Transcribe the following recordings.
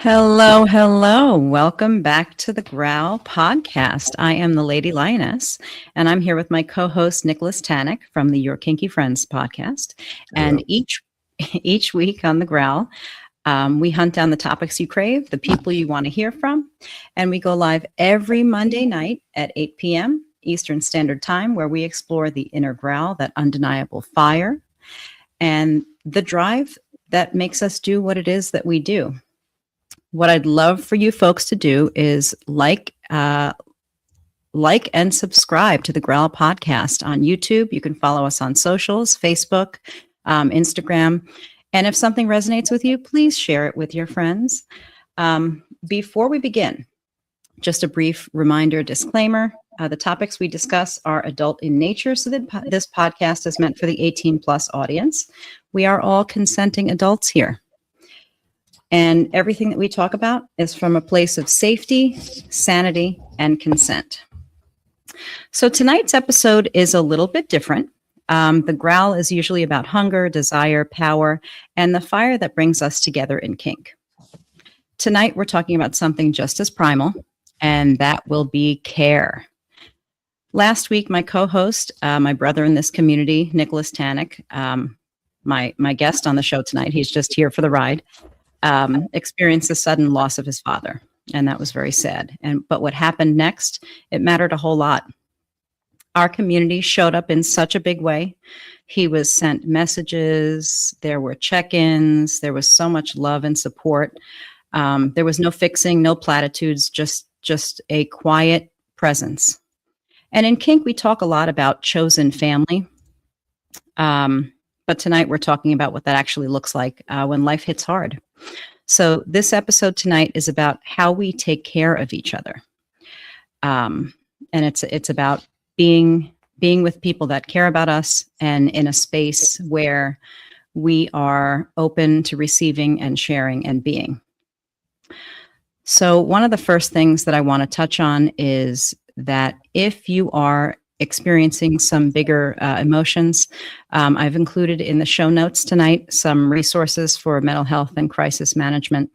Hello, hello. Welcome back to the Growl Podcast. I am the Lady Lioness, and I'm here with my co-host Nicholas Tanek from the Your Kinky Friends podcast. And Hello. each week on the Growl, we hunt down the topics you crave, the people you want to hear from, and we go live every Monday night at 8 p.m. Eastern Standard Time, where we explore the inner growl, that undeniable fire, and the drive that makes us do what it is that we do. What I'd love for you folks to do is like and subscribe to the Growl Podcast on YouTube. You can follow us on socials, Facebook, Instagram. And if something resonates with you, please share it with your friends. Before we begin, just a brief reminder, disclaimer. The topics we discuss are adult in nature, so that this podcast is meant for the 18-plus audience. We are all consenting adults here. And everything that we talk about is from a place of safety, sanity, and consent. So tonight's episode is a little bit different. The growl is usually about hunger, desire, power, and the fire that brings us together in kink. Tonight, we're talking about something just as primal, and that will be care. Last week, my co-host, my brother in this community, Nicholas Tanek, my guest on the show tonight, he's just here for the ride, experienced the sudden loss of his father, and that was very sad. But what happened next, it mattered a whole lot. Our community showed up in such a big way. He was sent messages, there were check-ins, there was so much love and support. There was no fixing, no platitudes, just a quiet presence. And in kink, we talk a lot about chosen family. But tonight we're talking about what that actually looks like when life hits hard. So this episode tonight is about how we take care of each other. And it's about being with people that care about us and in a space where we are open to receiving and sharing and being. So one of the first things that I want to touch on is that if you are experiencing some bigger emotions, I've included in the show notes tonight some resources for mental health and crisis management.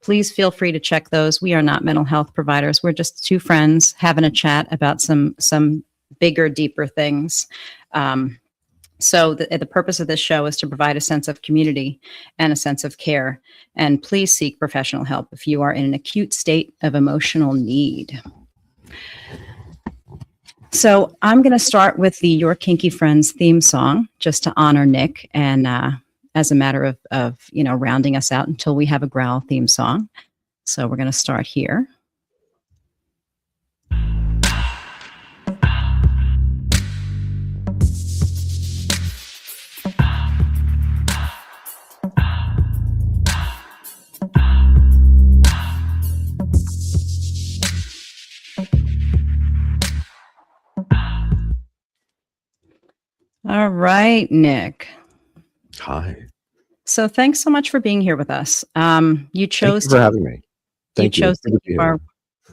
Please feel free to check those. We are not mental health providers. We're just two friends having a chat about some bigger, deeper things. So the purpose of this show is to provide a sense of community and a sense of care. And please seek professional help if you are in an acute state of emotional need. So I'm going to start with the Your Kinky Friends theme song, just to honor Nick, and as a matter of rounding us out until we have a growl theme song. So we're going to start here. All right, Nick. Hi. So thanks so much for being here with us. You chose Thank you for having me.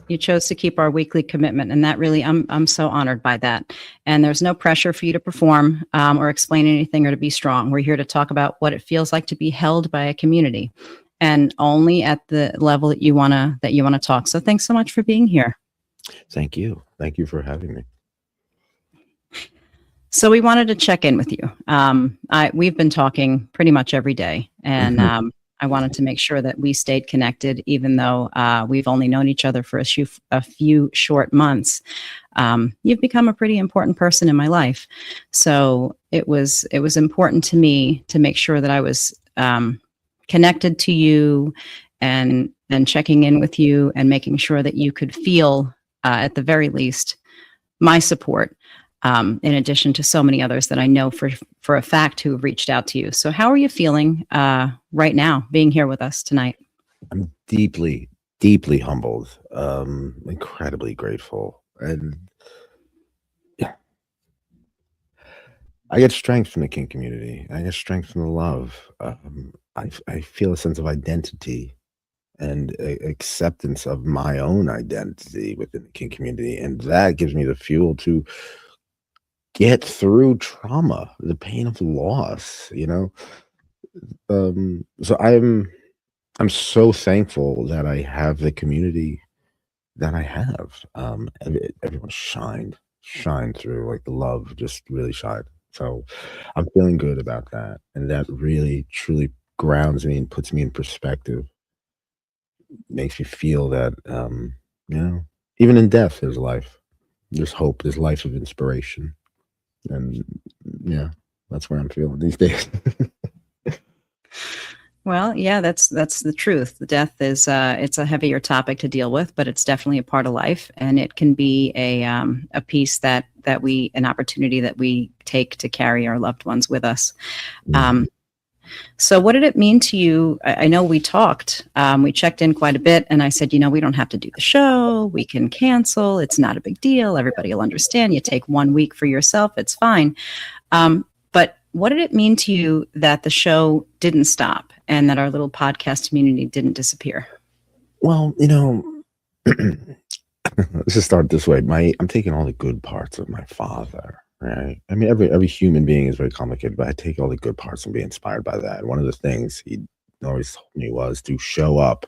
You chose to keep our weekly commitment, and that really, I'm so honored by that. And there's no pressure for you to perform or explain anything or to be strong. We're here to talk about what it feels like to be held by a community, and only at the level that you wanna talk. So thanks so much for being here. Thank you. Thank you for having me. So we wanted to check in with you. We've been talking pretty much every day, and I wanted to make sure that we stayed connected, even though we've only known each other for a few short months. You've become a pretty important person in my life, so it was important to me to make sure that I was connected to you and checking in with you and making sure that you could feel, at the very least, my support. In addition to so many others that I know for a fact who have reached out to you. So how are you feeling right now, being here with us tonight? I'm deeply, deeply humbled, incredibly grateful. And yeah, I get strength from the kink community. I get strength from the love. I feel a sense of identity and acceptance of my own identity within the kink community. And that gives me the fuel to get through trauma, the pain of loss, So I'm so thankful that I have the community that I have. Everyone shined through, like the love just really shined. So I'm feeling good about that, and that really truly grounds me and puts me in perspective. Makes me feel that, you know, even in death, there's life. There's hope. There's life of inspiration, and yeah, that's where I'm feeling these days. Well, yeah, that's the truth. The death is it's a heavier topic to deal with, but it's definitely a part of life, and it can be a piece that we an opportunity that we take to carry our loved ones with us. Mhm. Um, so, what did it mean to you? I know we talked, we checked in quite a bit, and I said, we don't have to do the show. We can cancel. It's not a big deal. Everybody will understand. You take 1 week for yourself. It's fine. But what did it mean to you that the show didn't stop and that our little podcast community didn't disappear? Well, let's just start this way. I'm taking all the good parts of my father, right? I mean, every human being is very complicated, but I take all the good parts and be inspired by that. One of the things he always told me was to show up,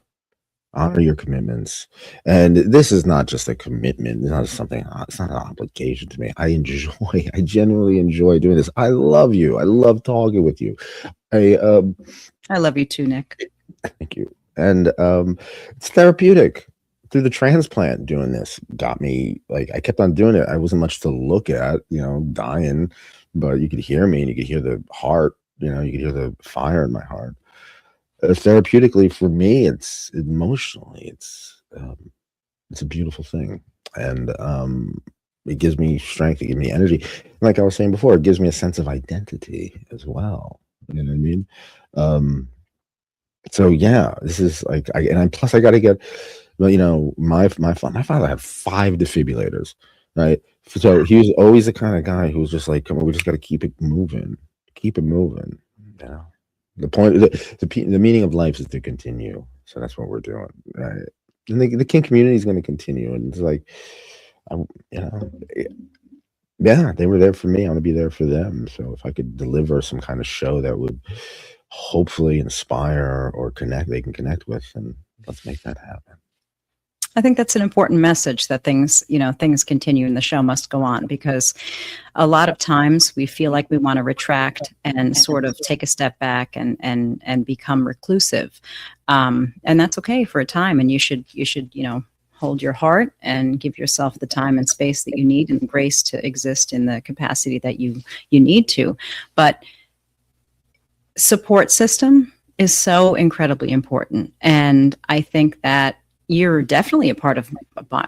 honor your commitments, and this is not just a commitment. It's not something. It's not an obligation to me. I genuinely enjoy doing this. I love you. I love talking with you. I I love you too, Nick. Thank you. And it's therapeutic. Through the transplant, doing this got me like I kept on doing it. I wasn't much to look at, dying, but you could hear me and you could hear the heart. You could hear the fire in my heart. Therapeutically, for me, it's emotionally, it's a beautiful thing, and it gives me strength. It gives me energy. Like I was saying before, it gives me a sense of identity as well. You know what I mean? Um, so yeah, this is like, plus I got to get, well, my father had 5 defibrillators, right? So he was always the kind of guy who was just like, come on, we just got to keep it moving. You know, the point, the meaning of life is to continue. So that's what we're doing, right? And the kink community is going to continue, and it's like, I, you know, yeah, they were there for me. I want to be there for them. So if I could deliver some kind of show that would hopefully inspire or connect, they can connect with, and let's make that happen. I think that's an important message that things continue and the show must go on, because a lot of times we feel like we want to retract and sort of take a step back and become reclusive. And that's okay for a time. And you should, hold your heart and give yourself the time and space that you need and grace to exist in the capacity that you need to. But support system is so incredibly important. And I think that you're definitely a part of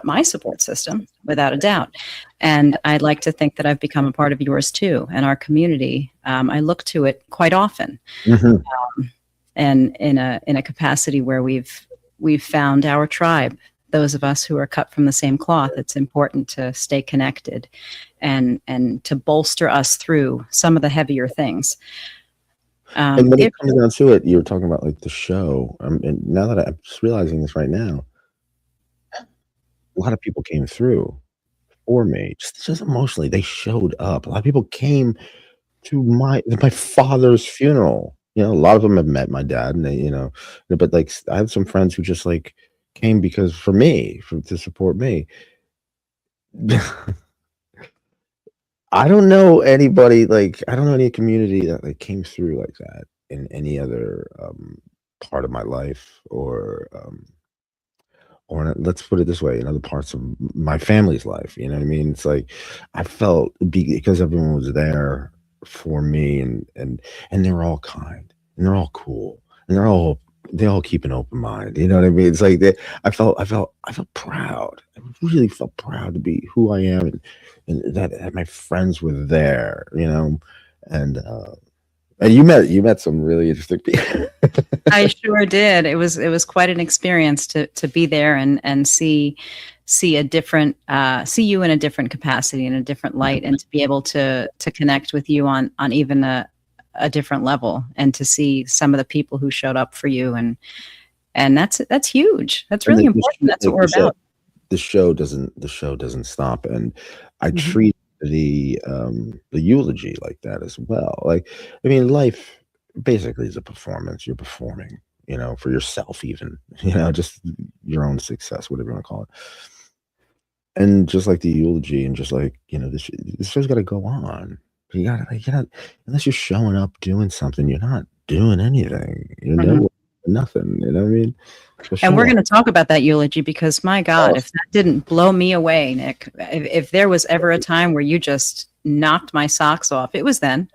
my support system, without a doubt. And I'd like to think that I've become a part of yours too, and our community. I look to it quite often, Mhm. and in a capacity where we've found our tribe. Those of us who are cut from the same cloth. It's important to stay connected, and to bolster us through some of the heavier things. And when it If comes down to it, you were talking about like the show, and now that I'm just realizing this right now, a lot of people came through for me, just emotionally. They showed up. A lot of people came to my father's funeral. A lot of them have met my dad, and but like I have some friends who just like came because for me, to support me. I don't know anybody, like, I don't know any community that, like, came through like that in any other, part of my life, or let's put it this way, in other parts of my family's life, you know what I mean? It's like, I felt because everyone was there for me, and they're all kind, and they're all cool, and they all keep an open mind, you know what I mean? It's like I felt proud. I really felt proud to be who I am, and that my friends were there, and, and you met some really interesting people. I sure did. It was quite an experience to be there and see a different see you in a different capacity, in a different light, and to be able to connect with you on even a different level, and to see some of the people who showed up for you, and that's huge. That's And really the important. show, That's what like we're you said, about. the show doesn't stop, and I Mhm. treat the eulogy like that as well. Like, I mean, life basically is a performance. You're performing, for yourself, even, just your own success, whatever you want to call it. And just like the eulogy, and just like, this show's got to go on. You got to, like, unless you're showing up doing something, you're not doing anything. You're Mhm. nothing. You know what I mean? So And we're show going up. to talk about that eulogy because, my God, if that didn't blow me away, Nick, if there was ever a time where you just knocked my socks off, it was then.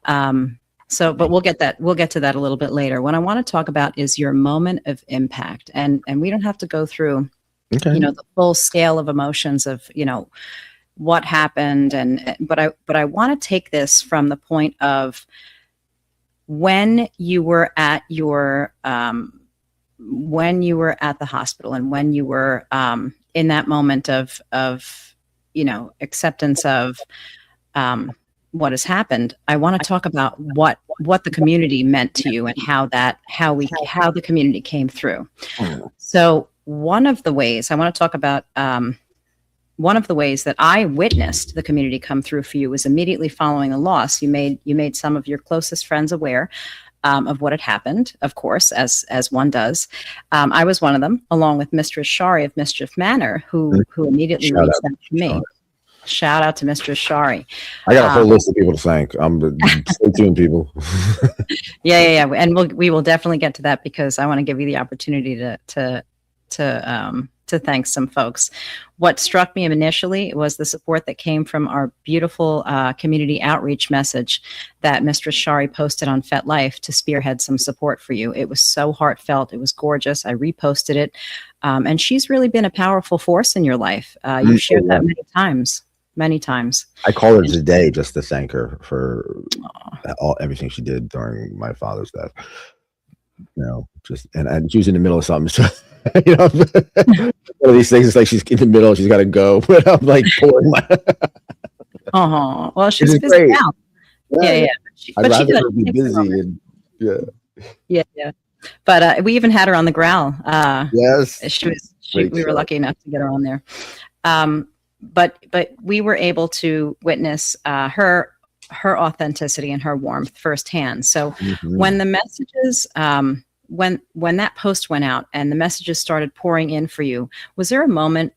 But we'll get to that a little bit later. What I want to talk about is your moment of impact, and we don't have to go through, Okay. the full scale of emotions of, what happened, but I want to take this from the point of when you were at your when you were at the hospital, and when you were in that moment of acceptance of what has happened. I want to talk about what the community meant to you, and how the community came through. So one of the ways I want to talk about, one of the ways that I witnessed the community come through for you was immediately following the loss. You made some of your closest friends aware of what had happened, of course, as one does. I was one of them, along with Mistress Shari of Mischief Manor, who immediately Shout reached out out to me. Shari. Shout out to Mistress Shari. I got a whole list of people to thank. Stay tuned, people. Yeah. And we will definitely get to that, because I want to give you the opportunity to thank some folks. What struck me initially was the support that came from our beautiful community outreach message that Mistress Shari posted on FetLife to spearhead some support for you. It was so heartfelt. It was gorgeous. I reposted it. And she's really been a powerful force in your life. You've shared that many times. I call her today just to thank her for everything she did during my father's death. And she was in the middle of something. So, one of these things is like she's in the middle, she's got to go, but I'm like pouring my. Well, she's busy now. Yeah. I'd rather her be busy. Yeah. But we even had her on the Growl. Yes, we were lucky enough to get her on there. But we were able to witness her authenticity and her warmth firsthand. So when the messages, when that post went out and the messages started pouring in for you, was there a moment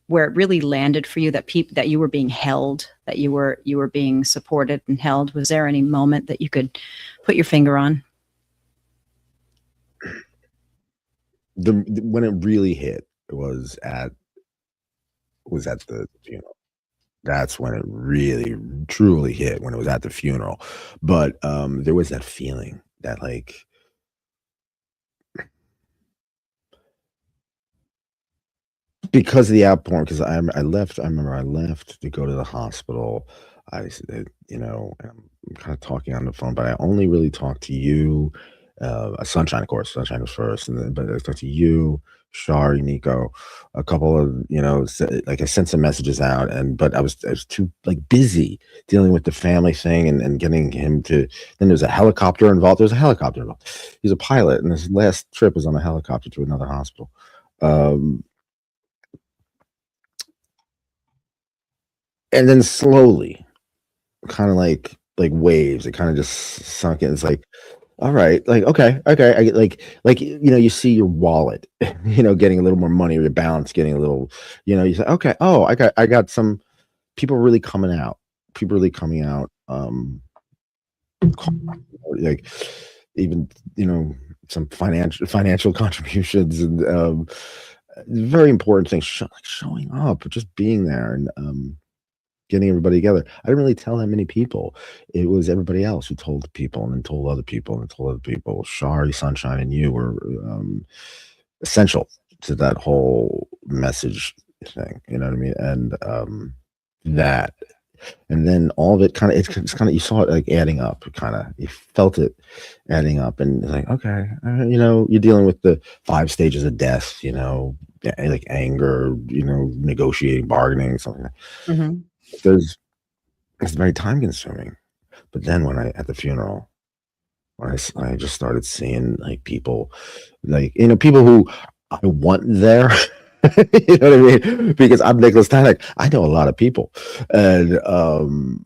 where it really landed for you that you were being held, that you were being supported and held? Was there any moment that you could put your finger on? When it really hit was at the funeral. That's when it really truly hit, when it was at the funeral. But there was that feeling that, like, because of the outpouring, because I remember I left to go to the hospital. I said, and I'm kind of talking on the phone, but I only really talked to you, Sunshine, of course. Sunshine was first, but I talked to you, Shari, Nico, a couple of, like, I sent some messages out, but I was too, like, busy dealing with the family thing and getting him to. Then there's a helicopter involved. There's a helicopter involved. He's a pilot, and his last trip was on a helicopter to another hospital. And then slowly, kind of like waves, it kind of just sunk in. It's like, all right, like, okay, I get, like, you see your wallet, getting a little more money, or your balance getting a little, you say, okay, oh, I got some people really coming out, like, even, some financial contributions, and very important things, like showing up, just being there, and getting everybody together. I didn't really tell that many people. It was everybody else who told people, and then told other people, and told other people. Shari, Sunshine, and you were essential to that whole message thing. You know what I mean? And that, and then all of it kind of, it's kind of, you saw it like adding up. Kind of, you felt it adding up, and it's like, okay, you're dealing with the 5 stages of death. Like anger, negotiating, bargaining, something. It's very time consuming. But then at the funeral, when I just started seeing, like, people, like, people who I want there, you know what I mean? Because I'm Nicholas Tanek. I know a lot of people, and I'm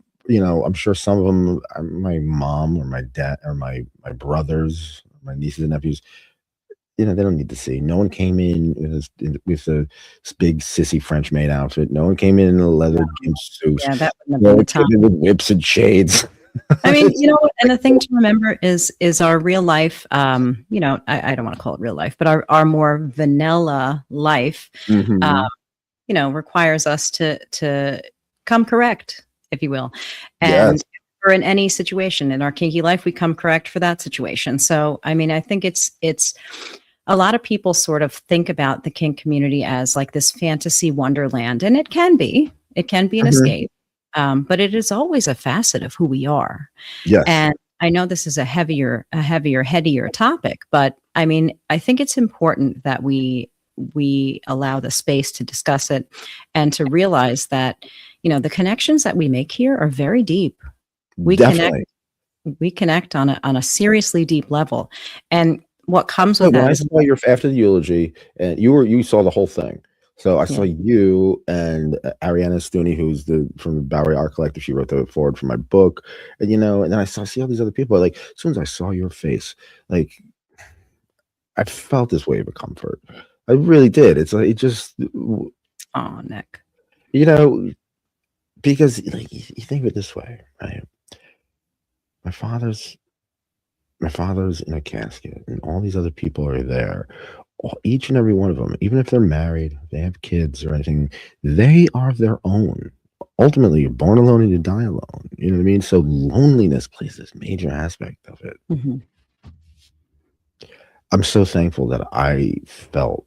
sure some of them are my mom or my dad or my brothers, my nieces and nephews, they don't need to see. No one came in with a big sissy French maid outfit. No one came in a leather gimp suit. Yeah, that wouldn't have No been one the time. came in with whips and shades. I mean, and the thing to remember is our real life, I don't want to call it real life, but our more vanilla life, Mhm. requires us to come correct, if you will. Yes, And or in any situation in our kinky life, we come correct for that situation. So, I mean, I think it's a lot of people sort of think about the kink community as like this fantasy wonderland, and it can be an Mhm. escape, but it is always a facet of who we are. Yes. And I know this is a headier topic, but I mean, I think it's important that we allow the space to discuss it and to realize that, the connections that we make here are very deep. We connect Definitely. we connect on a seriously deep level. And what comes with When that I is saw your after the eulogy, and you saw the whole thing. So I yeah. saw you and Ariana Stooney, who's from the Bowery Art Collective. She wrote the forward for my book, and then see all these other people. Like, as soon as I saw your face, like, I felt this wave of comfort. I really did. It's like, it just, Oh, Nick. you know, because like you think of it this way, right? My father's my father's in a casket, and all these other people are there. Each and every one of them, even if they're married, they have kids or anything, they are their own. Ultimately, you're born alone and you die alone. You know what I mean? So loneliness plays this major aspect of it. Mhm. I'm so thankful that I felt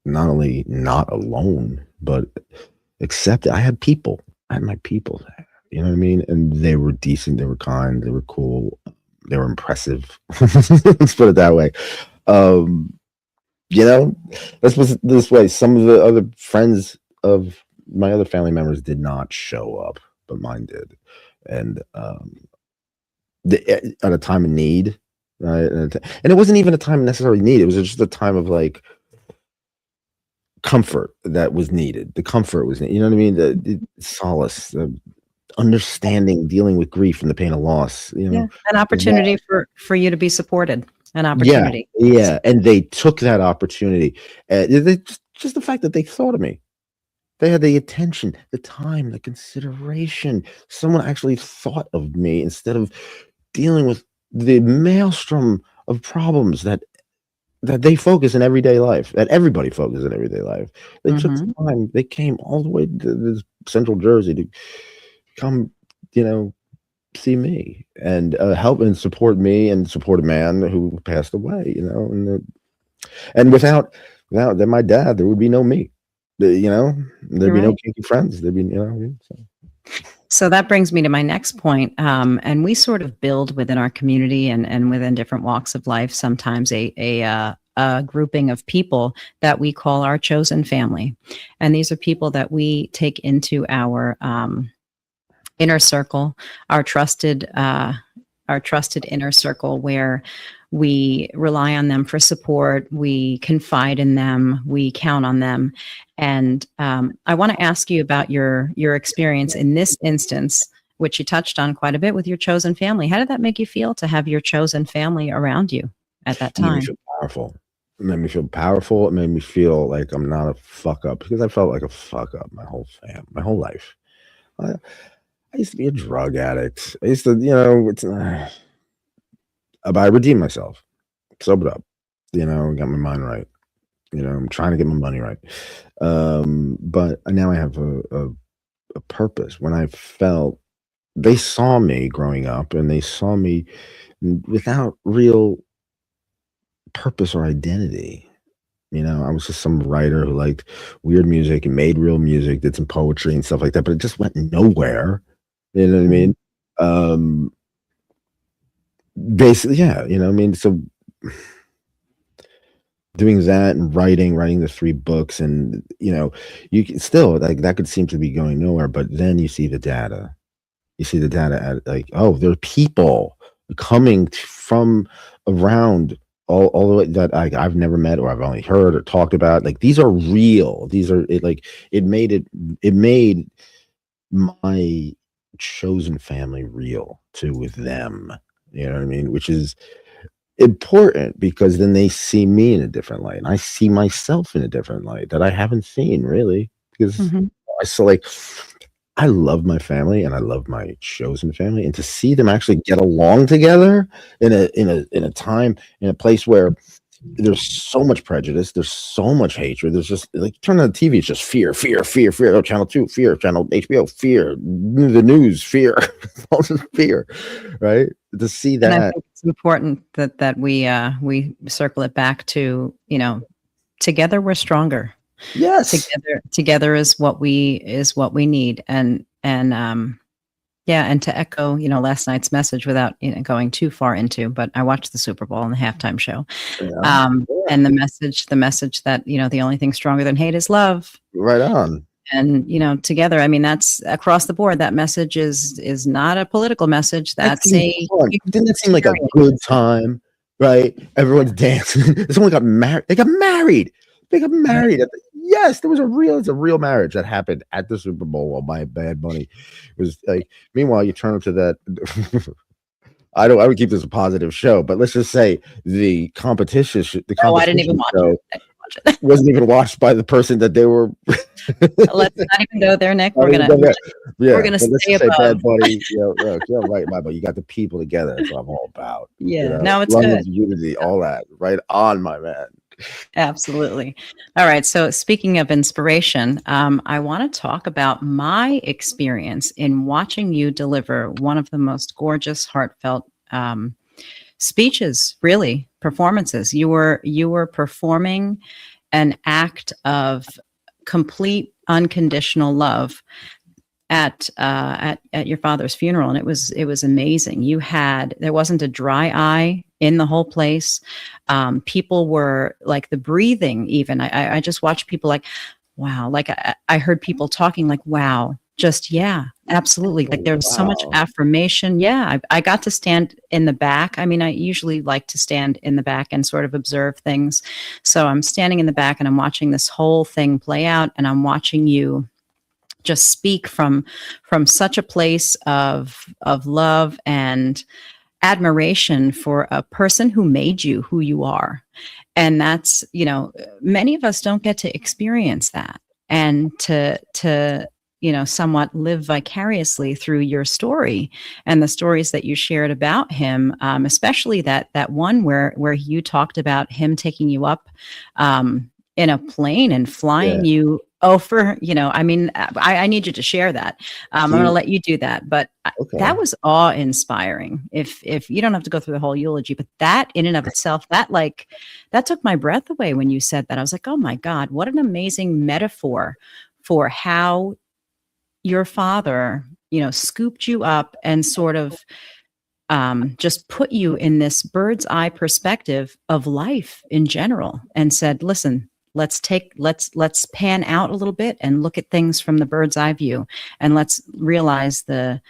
not only not alone, but accepted. I had people. I had my people there. You know what I mean? And they were decent. They were kind. They were cool. They were impressive. Let's put it that way. Um, let's put it this way. Some of the other friends of my other family members did not show up, but mine did. And at a time of need, right? And it wasn't even a time of necessarily need. It was just a time of like comfort that was needed. The comfort was, you know what I mean? The solace, the understanding, dealing with grief and the pain of loss. Yeah, an That, opportunity for you to be supported, an yeah, opportunity. yeah. And they took that opportunity. Just the fact that they thought of me. They had the attention, the time, the consideration. Someone actually thought of me instead of dealing with the maelstrom of problems that they focus in everyday life, that everybody focuses in everyday life. They took the Mhm. time. They came all the way to this Central Jersey to come, you know, see me and help and support me and support a man who passed away. And without my dad, there would be no me. There'd You're be no right. kinky friends. There'd be, what I mean? So. So that brings me to my next point. And we sort of build within our community and within different walks of life, sometimes a grouping of people that we call our chosen family. And these are people that we take into our inner circle, our trusted, inner circle where we rely on them for support, we confide in them, we count on them. And I want to ask you about your experience in this instance, which you touched on quite a bit with your chosen family. How did that make you feel to have your chosen family around you at that It made me time? feel powerful. It made me feel powerful. It made me feel like I'm not a fuck up because I felt like a fuck up my whole life. I, I used to be a drug addict. I used to, but I redeemed myself, sobered up, got my mind right. I'm trying to get my money right. But now I have a purpose. When I felt they saw me growing up and they saw me without real purpose or identity. I was just some writer who liked weird music and made real music, did some poetry and stuff like that, but it just went nowhere. You know what I Mhm. mean? Basically, yeah, what I mean? So doing that and writing the 3 books and, you can still like that could seem to be going nowhere, but then you see the data. You see the data at like, oh, there are people coming from around all the way that I've never met or I've only heard or talked about. Like these are real. These are it made my chosen family real too with them. You know what I mean? Which is important because then they see me in a different light, and I see myself in a different light that I haven't seen really because Mhm. I so like I love my family and I love my shows and family, and to see them actually get along together in a time in a place where there's so much prejudice, there's so much hatred, there's just like turn on the TV, it's just fear, fear, fear, fear. Oh, channel 2, fear, channel HBO, fear, the news, fear, all this fear, right? To see And I that, think it's important that we circle it back to, together we're stronger. yes, Together is what we need. And yeah, and to echo, last night's message without, going too far into, but I watched the Super Bowl and the halftime show. yeah, yeah, And the message that, the only thing stronger than hate is love. right on. And, together, I mean, that's across the board. That message is not a political message. That That's seemed a fun. Didn't that seem like a humanitarian good message. time, right? Everyone's dancing. Someone got married. They got married. They got Right. married. Yes, it's a real marriage that happened at the Super Bowl while my Bad Bunny was like. Meanwhile, you turn to that. I would keep this a positive show, but let's just say the No, I didn't even competition watch it. show I didn't watch it. wasn't even watched by the person that they were. Let's not even go there, Nick. I We're mean, gonna yeah, we're gonna but let's stay just say above. Bad Bunny, look, you're right, Bible. You got the people together. That's what I'm all about. Yeah. No, it's Love, good. unity, all that. Right on, my man. Absolutely. All right. So, speaking of inspiration, I want to talk about my experience in watching you deliver one of the most gorgeous, heartfelt speeches, really performances. You were performing an act of complete unconditional love at your father's funeral, and it was amazing. There wasn't a dry eye in the whole place. People were like the breathing. Even I just watched people like, wow. Like I heard people talking like, wow. Just yeah, absolutely. Like Oh, there was so much wow. affirmation. Yeah, I got to stand in the back. I mean, I usually like to stand in the back and sort of observe things. So I'm standing in the back and I'm watching this whole thing play out, and I'm watching you just speak from such a place of love and admiration for a person who made you who you are. And that's, many of us don't get to experience that, and to somewhat live vicariously through your story and the stories that you shared about him, especially that one where you talked about him taking you up in a plane and Yeah. flying you over. I mean, I need you to share that. I'm going to See, let you do that, but okay. that was awe-inspiring. If you don't have to go through the whole eulogy, but that in and of itself, that took my breath away when you said that. I was like, oh my God, what an amazing metaphor for how your father, scooped you up and sort of just put you in this bird's eye perspective of life in general, and said, listen, let's pan out a little bit and look at things from the bird's eye view, and let's realize that's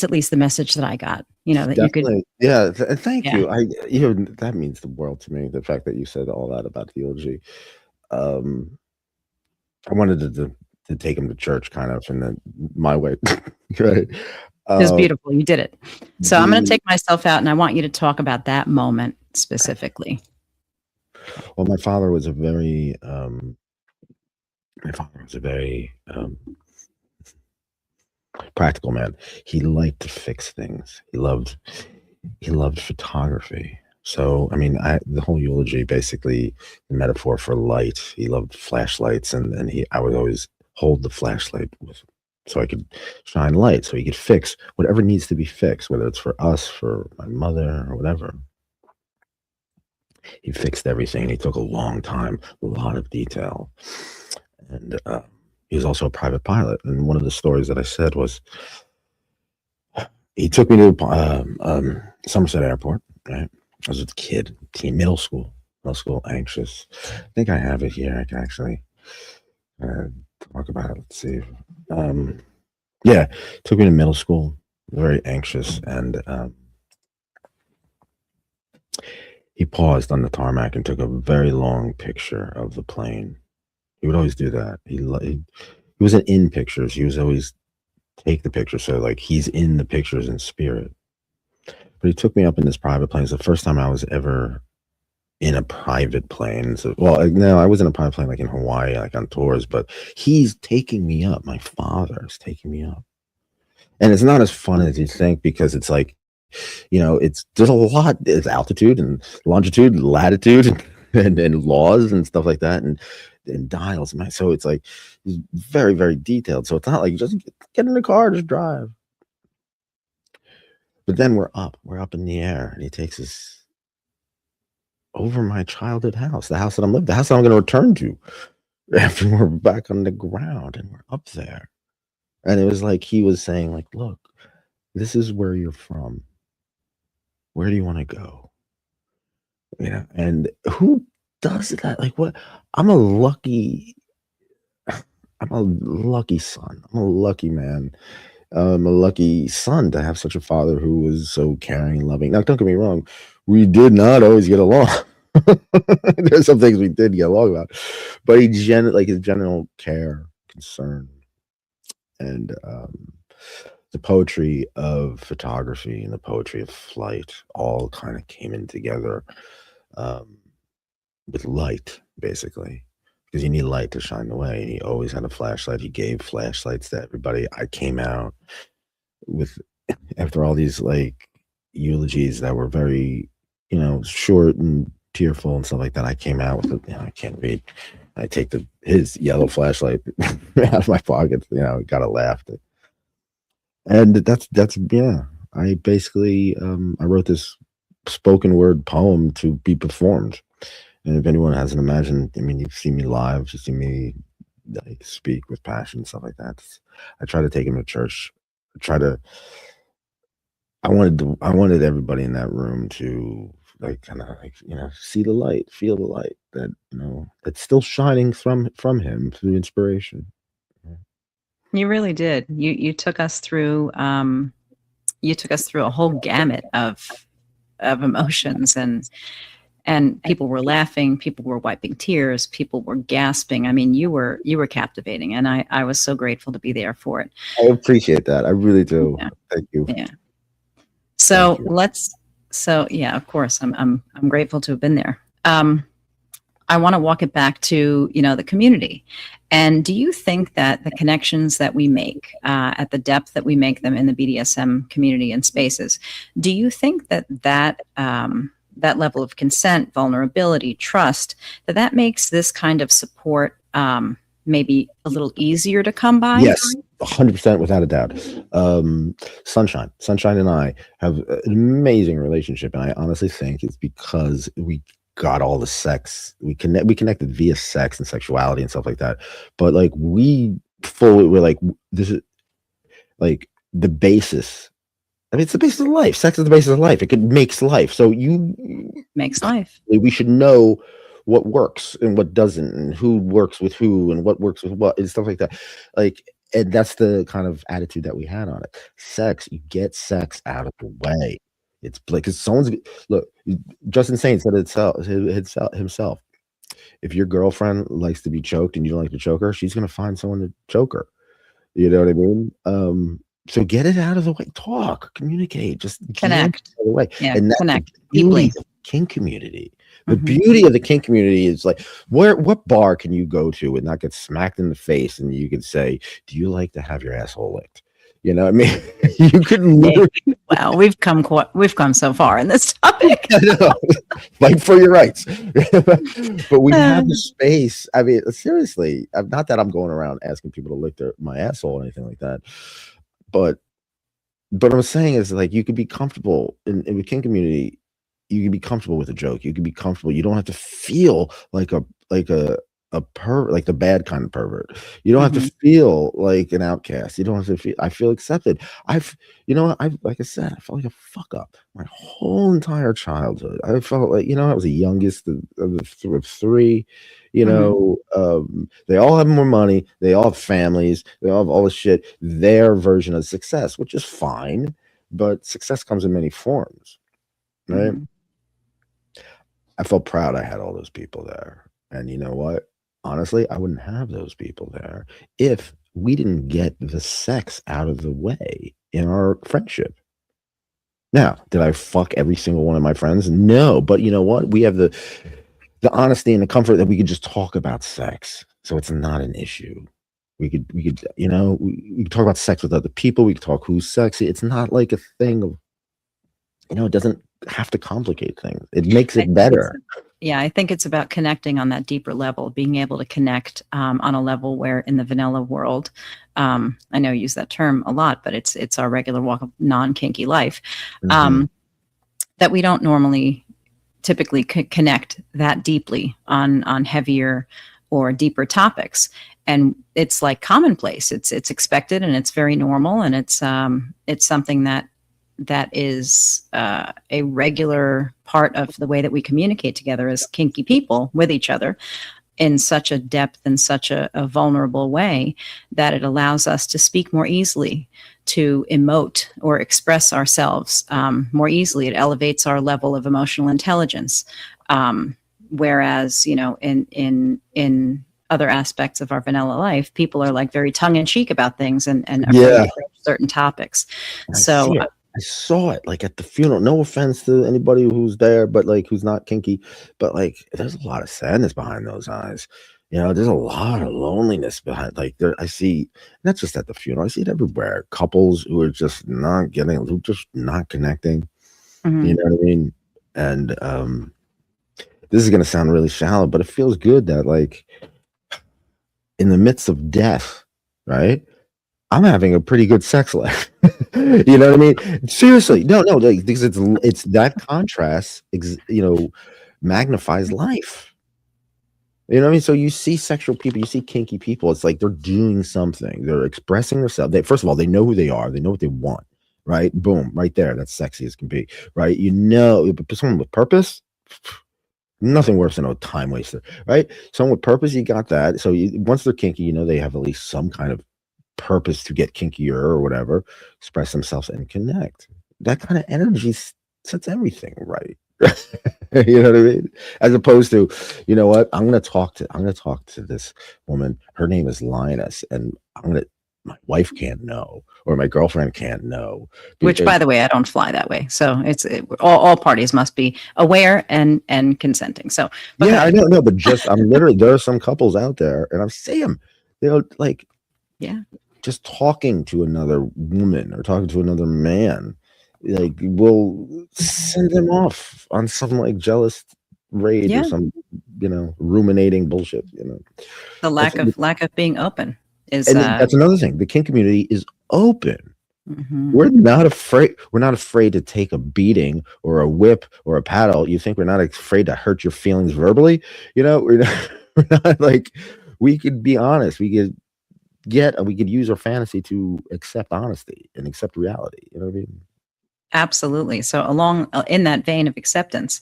at least the message that I got, that you could. Definitely. Yeah. Thank Yeah. you. That means the world to me. The fact that you said all that about the eulogy. Um, I wanted to take him to church kind of in my way. Right. It was Um, beautiful. You did it. So I'm going to the take myself out, and I want you to talk about that moment specifically. well, my father was a very practical man. He liked to fix things. He loved photography. So, I mean, the whole eulogy basically the metaphor for light. He loved flashlights, and I would always hold the flashlight so I could shine light, so he could fix whatever needs to be fixed, whether it's for us, for my mother, or whatever. He fixed everything. He took a long time, a lot of detail, and he was also a private pilot. And one of the stories that I said was he took me to Somerset Airport. Right, I was a kid, middle school, anxious. I think I have it here. I can actually uh, talk about it. Let's see. Yeah, took me to middle school. Very anxious, and he paused on the tarmac and took a very long picture of the plane. He would always do that. He wasn't in pictures. He was always take the picture, so like he's in the pictures in spirit. But But he took me up in this private plane. It's the first time I was ever in a private plane. So, well, no, I was in a private plane like in Hawaii, like on tours, but he's taking me up. My father's taking me up. And it's not as fun as you think, because it's like, there's a lot, it's altitude and longitude, and latitude, and laws and stuff like that, and dials. So it's like very, very detailed. So it's not like just get in the car, just drive. But then we're up in the air, and he takes us over my childhood house, the house that I'm living, the house that I'm going to return to after we're back on the ground, and we're up there. And it was like he was saying, like, look, this is where you're from. Where do you want to go? And who does that? Like, what? I'm a lucky son. I'm a lucky man. I'm a lucky son to have such a father who was so caring and loving. Now, don't get me wrong, we did not always get along. There's some things we did get along about, but his general care, concern, and the poetry of photography and the poetry of flight all kind of came in together with light, basically, because you need light to shine the way. And he always had a flashlight. He gave flashlights to everybody. I came out with, after all these like eulogies that were very, short and tearful and stuff like that, I came out with I can't read. I take his yellow flashlight out of my pocket, gotta laugh. And that's I basically I wrote this spoken word poem to be performed. And if anyone hasn't imagined, you've seen me live, you've seen me like speak with passion, stuff like that. I try to take him to church. I wanted everybody in that room to see the light, feel the light that that's still shining from him through inspiration. You really did. You took us through a whole gamut of emotions, and people were laughing, people were wiping tears, people were gasping. You were captivating, and I was so grateful to be there for it. I appreciate that. I really do. Yeah. Thank you. Yeah. So of course, I'm grateful to have been there. I want to walk it back to, the community. And do you think that the connections that we make at the depth that we make them in the BDSM community and spaces, do you think that level of consent, vulnerability, trust, that makes this kind of support maybe a little easier to come by? Yes, 100%, without a doubt. Sunshine and I have an amazing relationship, and I honestly think it's because we got all the sex. We connected via sex and sexuality and stuff like that. But like we're like, this is like the basis. It's the basis of life. Sex is the basis of life. It makes life. So makes life. We should know what works and what doesn't, and who works with who, and what works with what, and stuff like that. And that's the kind of attitude that we had on it. Sex, you get sex out of the way. It's like, because look, Justin Saint said it himself. If your girlfriend likes to be choked and you don't like to choke her, she's going to find someone to choke her. You know what I mean? So get it out of the way. Talk, communicate, just connect. Get it out of the way. Yeah, and connect deeply. The kink community. The beauty of the kink community is like, what bar can you go to and not get smacked in the face, and you can say, "Do you like to have your asshole licked?" You know what I mean? You could literally. Wow, we've come so far in this topic. Fight for your rights. But we have the space. Seriously, not that I'm going around asking people to lick my asshole or anything like that. But what I'm saying is, like, you could be comfortable in the kink community. You can be comfortable with a joke. You can be comfortable. You don't have to feel like a pervert, like the bad kind of pervert. You don't have to feel like an outcast. You don't have to feel. I feel accepted. Like I said, I felt like a fuck up my whole entire childhood. I felt like, I was the youngest of three. They all have more money. They all have families. They all have all this shit. Their version of success, which is fine, but success comes in many forms, right? I felt proud I had all those people there. And you know what? Honestly, I wouldn't have those people there if we didn't get the sex out of the way in our friendship. Now, did I fuck every single one of my friends? No, but you know what? We have the honesty and the comfort that we could just talk about sex, so it's not an issue. We could we could talk about sex with other people. We could talk who's sexy. It's not like a thing of it doesn't have to complicate things. It makes it better. Yeah, I think it's about connecting on that deeper level, being able to connect on a level where in the vanilla world, I know you use that term a lot, but it's our regular walk of non-kinky life, that we don't normally typically connect that deeply on heavier or deeper topics. And it's like commonplace. It's expected and it's very normal, and it's something that is a regular part of the way that we communicate together as kinky people with each other in such a depth and such a vulnerable way that it allows us to speak more easily, to emote or express ourselves more easily. It elevates our level of emotional intelligence. Whereas, in other aspects of our vanilla life, people are like very tongue in cheek about things and afraid to approach certain topics. I saw it like at the funeral. No offense to anybody who's there, but like who's not kinky, but like there's a lot of sadness behind those eyes. There's a lot of loneliness behind. Like I see, not just at the funeral, I see it everywhere. Couples who are just not connecting. Mm-hmm. You know what I mean? And this is gonna sound really shallow, but it feels good that like in the midst of death, right? I'm having a pretty good sex life. You know what I mean? Seriously, no, like, because it's that contrast, magnifies life. You know what I mean? So you see sexual people, you see kinky people. It's like they're doing something. They're expressing themselves. First of all, they know who they are. They know what they want. Right? Boom, right there. That's sexy as can be. Right? But someone with purpose. Nothing worse than a time waster. Right? Someone with purpose, you got that. So once they're kinky, they have at least some kind of purpose to get kinkier or whatever, express themselves and connect. That kind of energy sets everything right. You know what I mean? As opposed to, you know what? I'm gonna talk to this woman. Her name is Lioness, and my wife can't know, or my girlfriend can't know. Which, by the way, I don't fly that way. So all parties must be aware and consenting. So yeah, I know, but I'm literally, there are some couples out there, and I see them. Like, yeah, just talking to another woman or talking to another man, like, will send them off on some like jealous raid or some, ruminating bullshit. The lack of being open is. And that's another thing. The kink community is open. Mm-hmm. We're not afraid. We're not afraid to take a beating or a whip or a paddle. You think we're not afraid to hurt your feelings verbally? We're not like, we could be honest. We could use our fantasy to accept honesty and accept reality. You know what I mean? Absolutely. So along in that vein of acceptance,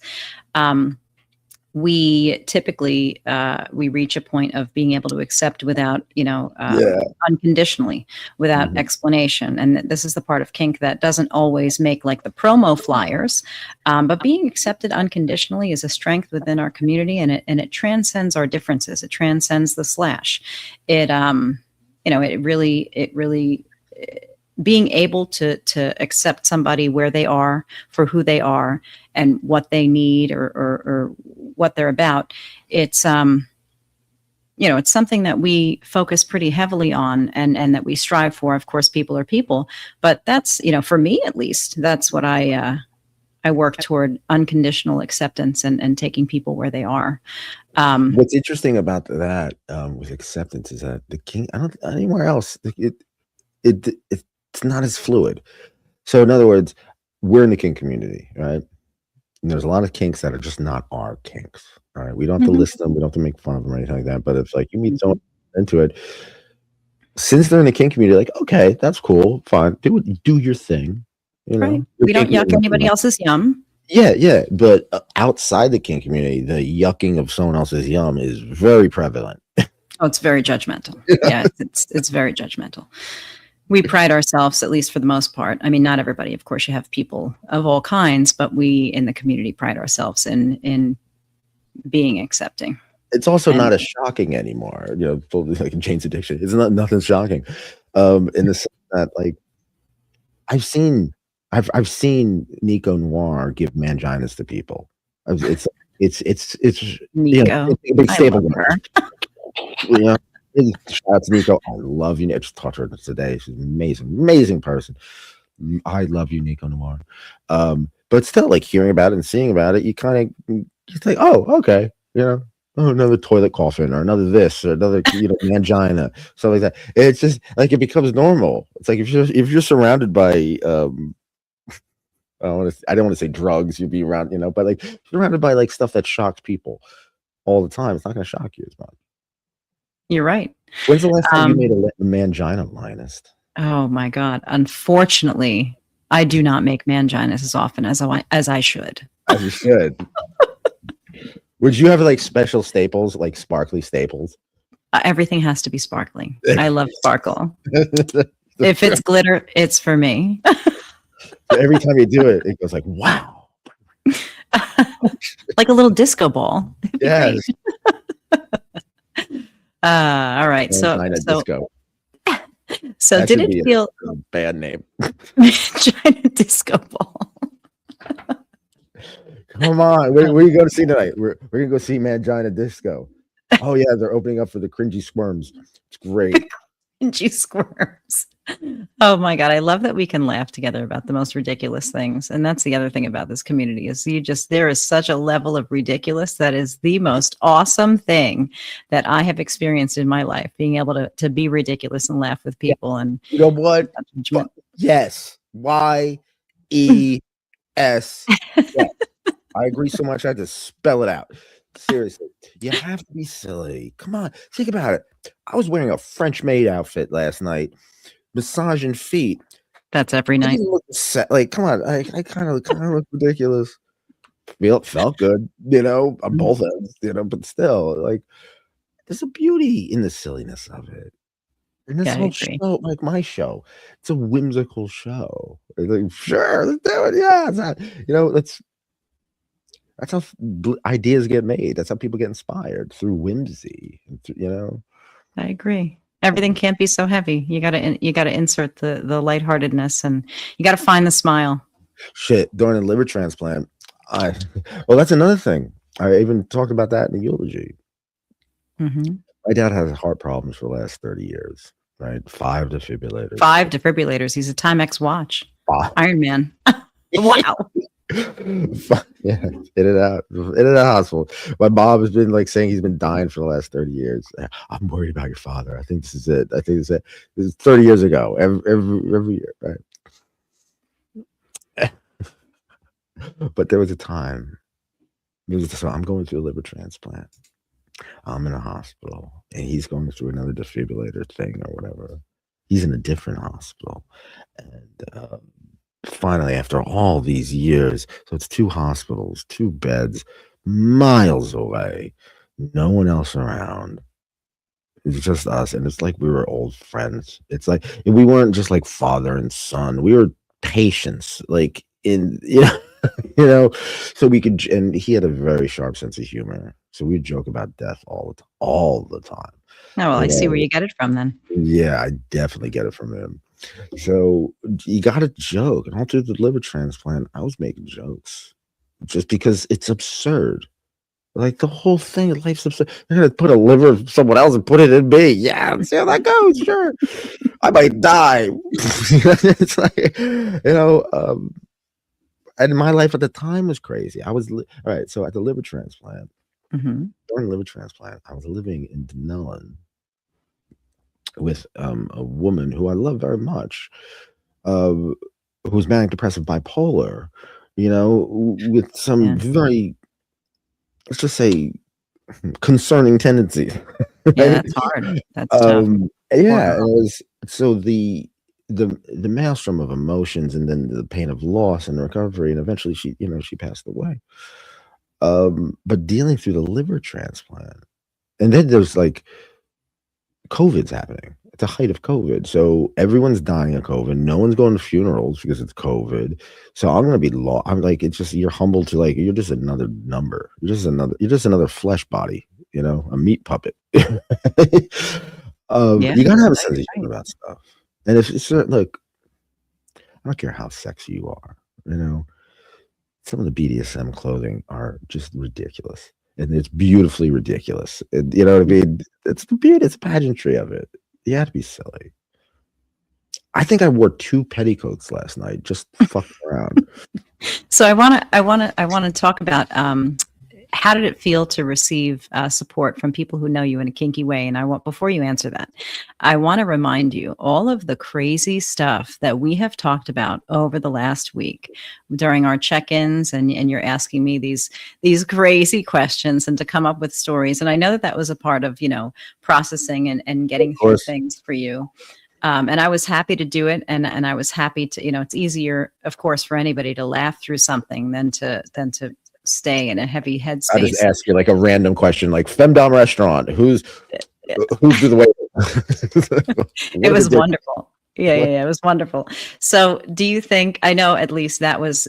we typically we reach a point of being able to accept without, unconditionally, without explanation. And this is the part of kink that doesn't always make like the promo flyers, but being accepted unconditionally is a strength within our community, and it transcends our differences. It transcends the slash. It really being able to accept somebody where they are for who they are and what they need or what they're about. It's it's something that we focus pretty heavily on and that we strive for. Of course, people are people, but that's, for me at least, that's what I work toward: unconditional acceptance and taking people where they are. What's interesting about that with acceptance is that the kink, anywhere else, it's not as fluid. So in other words, we're in the kink community, right? And there's a lot of kinks that are just not our kinks. All right, we don't have to list them, we don't have to make fun of them or anything like that. But it's like you meet someone into it, since they're in the kink community, like, okay, that's cool, fine, do your thing. Right. We don't yuck anybody else's yum. Yeah. But outside the kink community, the yucking of someone else's yum is very prevalent. Oh, it's very judgmental. Yeah, it's very judgmental. We pride ourselves, at least for the most part. I mean, not everybody, of course, you have people of all kinds, but we in the community pride ourselves in being accepting. It's also not as shocking anymore, like in Jane's Addiction. It's nothing shocking. In the sense that, like, I've seen I've seen Nico Noir give manginas to people. It's Nico. it's a big I staple. love her. You know, shout out to Nico. I love you. I just talked to her today. She's an amazing person. I love you, Nico Noir. But still, like hearing about it and seeing about it, you kind of just like, oh, okay, oh, another toilet coffin or another this or another, mangina, stuff like that. It's just like it becomes normal. It's like if you're surrounded by I don't want to say drugs, you'd be around, but like surrounded by like stuff that shocks people all the time, it's not going to shock you as much. You're right. When's the last time you made a mangina, Lioness? Oh my God. Unfortunately, I do not make manginas as often as I should. As you should. Would you have like special staples, like sparkly staples? Everything has to be sparkling. I love sparkle. If it's glitter, it's for me. Every time you do it, it goes like, wow. Like a little disco ball. Yes. All right. Disco. So That did should it be feel a bad name? China disco ball? Come on, where are you going to see tonight? We're gonna go see Mangina Disco. Oh yeah, they're opening up for the Cringy Squirms. It's great. Cringy Squirms. Oh my God, I love that we can laugh together about the most ridiculous things. And that's the other thing about this community is there is such a level of ridiculous that is the most awesome thing that I have experienced in my life, being able to be ridiculous and laugh with people. And you know what? Yes. YES. Yes. I agree so much I had to spell it out. Seriously, you have to be silly. Come on, think about it. I was wearing a French maid outfit last night, massaging feet. That's every night. Like, come on, I kind of look ridiculous. Felt good, on both ends, but still, like, there's a beauty in the silliness of it. And this whole show, like my show, it's a whimsical show. Like, sure, let's do it. Yeah, it's not, that's how ideas get made. That's how people get inspired through whimsy. I agree. Everything can't be so heavy. You gotta insert the lightheartedness, and you gotta find the smile. Shit, during a liver transplant, well, that's another thing. I even talked about that in the eulogy. Mm-hmm. My dad has heart problems for the last 30 years. Right, 5 defibrillators. 5 defibrillators. He's a Timex watch. 5. Iron Man. Wow. Yeah, in and out hospital. My mom has been like saying he's been dying for the last 30 years. I'm worried about your father. I think this is it. This is 30 years ago. Every year, right? But there was a time. I'm going through a liver transplant. I'm in a hospital, and he's going through another defibrillator thing or whatever. He's in a different hospital, and finally, after all these years, so it's 2 hospitals, 2 beds, miles away, no one else around. It's just us, and it's like we were old friends. It's like we weren't just like father and son. We were patients, like so we could. And he had a very sharp sense of humor, so we joke about death all the time. Oh, well, I see where you get it from then. Yeah, I definitely get it from him. So you got to joke, and all through the liver transplant, I was making jokes, just because it's absurd. Like the whole thing, life's absurd. They're gonna put a liver of someone else and put it in me. Yeah, see how that goes. Sure, I might die. It's like, and my life at the time was crazy. I was all right. So at the liver transplant, during the liver transplant, I was living in Denellen with a woman who I love very much, who's manic depressive bipolar, with some very, let's just say, concerning tendencies. Yeah, that's hard. That's tough. Yeah, it was so the maelstrom of emotions, and then the pain of loss and recovery, and eventually she passed away. But dealing through the liver transplant, and then there's like COVID's happening at the height of COVID. So everyone's dying of COVID. No one's going to funerals because it's COVID. So I'm going to be lost. I'm like, it's just, you're humbled to like, you're just another number. You're just another flesh body, a meat puppet. You got to have a sense of humor about stuff. And if it's look, I don't care how sexy you are. You know, some of the BDSM clothing are just ridiculous, and it's beautifully ridiculous. And, you know what I mean? It's the beauty, it's the pageantry of it. You have to be silly. I think I wore 2 petticoats last night, just fucking around. So I want to talk about how did it feel to receive support from people who know you in a kinky way? And before you answer that, I want to remind you all of the crazy stuff that we have talked about over the last week during our check-ins, and you're asking me these crazy questions and to come up with stories. And I know that was a part of processing and getting through things for you. And I was happy to do it, and I was happy to, it's easier, of course, for anybody to laugh through something than to stay in a heavy headspace. I just ask you like a random question, like femdom restaurant, who's the way? It was wonderful. Yeah, it was wonderful. So do you think, I know at least that was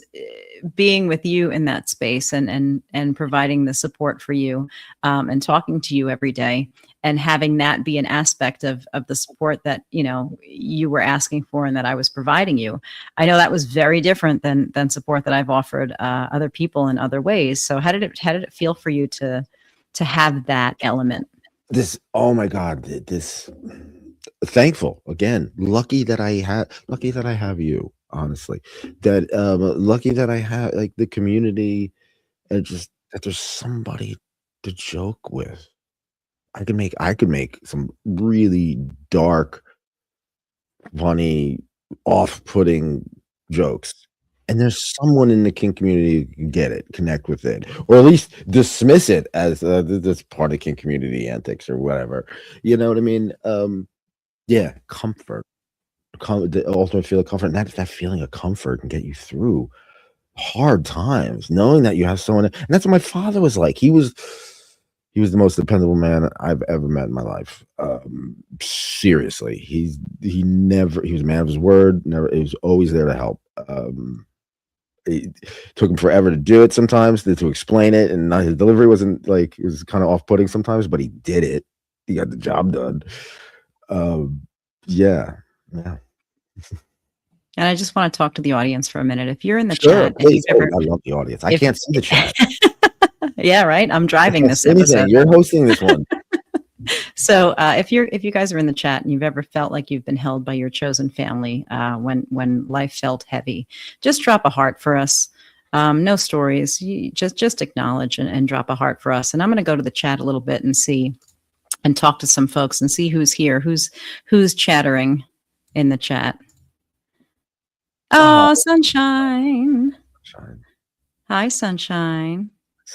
being with you in that space and providing the support for you, and talking to you every day, and having that be an aspect of the support that you were asking for and that I was providing you. I know that was very different than support that I've offered other people in other ways. So how did it feel for you to have that element? Oh my God, thankful again, lucky that I have you, honestly, that lucky that I have like the community, and just that there's somebody to joke with. I could make some really dark, funny, off-putting jokes, and there's someone in the kink community who can get it, connect with it, or at least dismiss it as this part of kink community antics or whatever. You know what I mean? Yeah, comfort, the ultimate feel of comfort, and that feeling of comfort can get you through hard times, knowing that you have someone. And that's what my father was like. He was the most dependable man I've ever met in my life. Seriously, he was a man of his word. He was always there to help. It took him forever to do it sometimes, to explain it, and his delivery wasn't like, it was kind of off-putting sometimes, but he did it. He got the job done. Yeah. And I just want to talk to the audience for a minute. If you're in the Sure, chat, please. I love the audience. I can't see the chat. Yeah, right. I'm driving this episode. You're hosting this one. So if you guys are in the chat and you've ever felt like you've been held by your chosen family when life felt heavy, just drop a heart for us. No stories. You just acknowledge and drop a heart for us. And I'm going to go to the chat a little bit and see and talk to some folks and see who's here, who's chattering in the chat. Oh, Sunshine. Hi, Sunshine.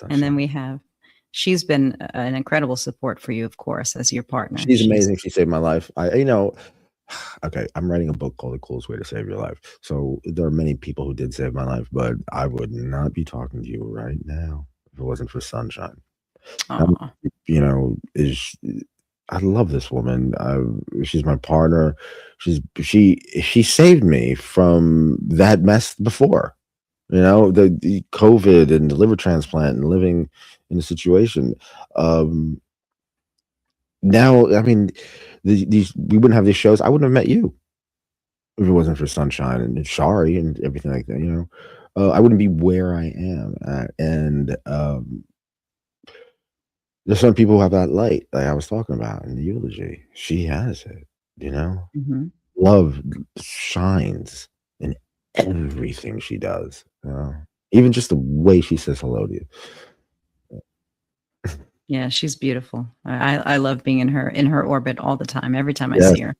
And then we have, she's been an incredible support for you, of course, as your partner. She's amazing. She saved my life. Okay, I'm writing a book called The Coolest Way to Save Your Life. So there are many people who did save my life, but I would not be talking to you right now if it wasn't for Sunshine. I love this woman. She's my partner. She saved me from that mess before. The COVID and the liver transplant and living in a situation. Now, I mean, we wouldn't have these shows. I wouldn't have met you if it wasn't for Sunshine and Shari and everything like that. I wouldn't be where I am at. And there's some people who have that light, like I was talking about in the eulogy. She has it. Mm-hmm. Love shines in everything she does. Even just the way she says hello to you. Yeah, she's beautiful. I love being in her orbit all the time, every time I see her.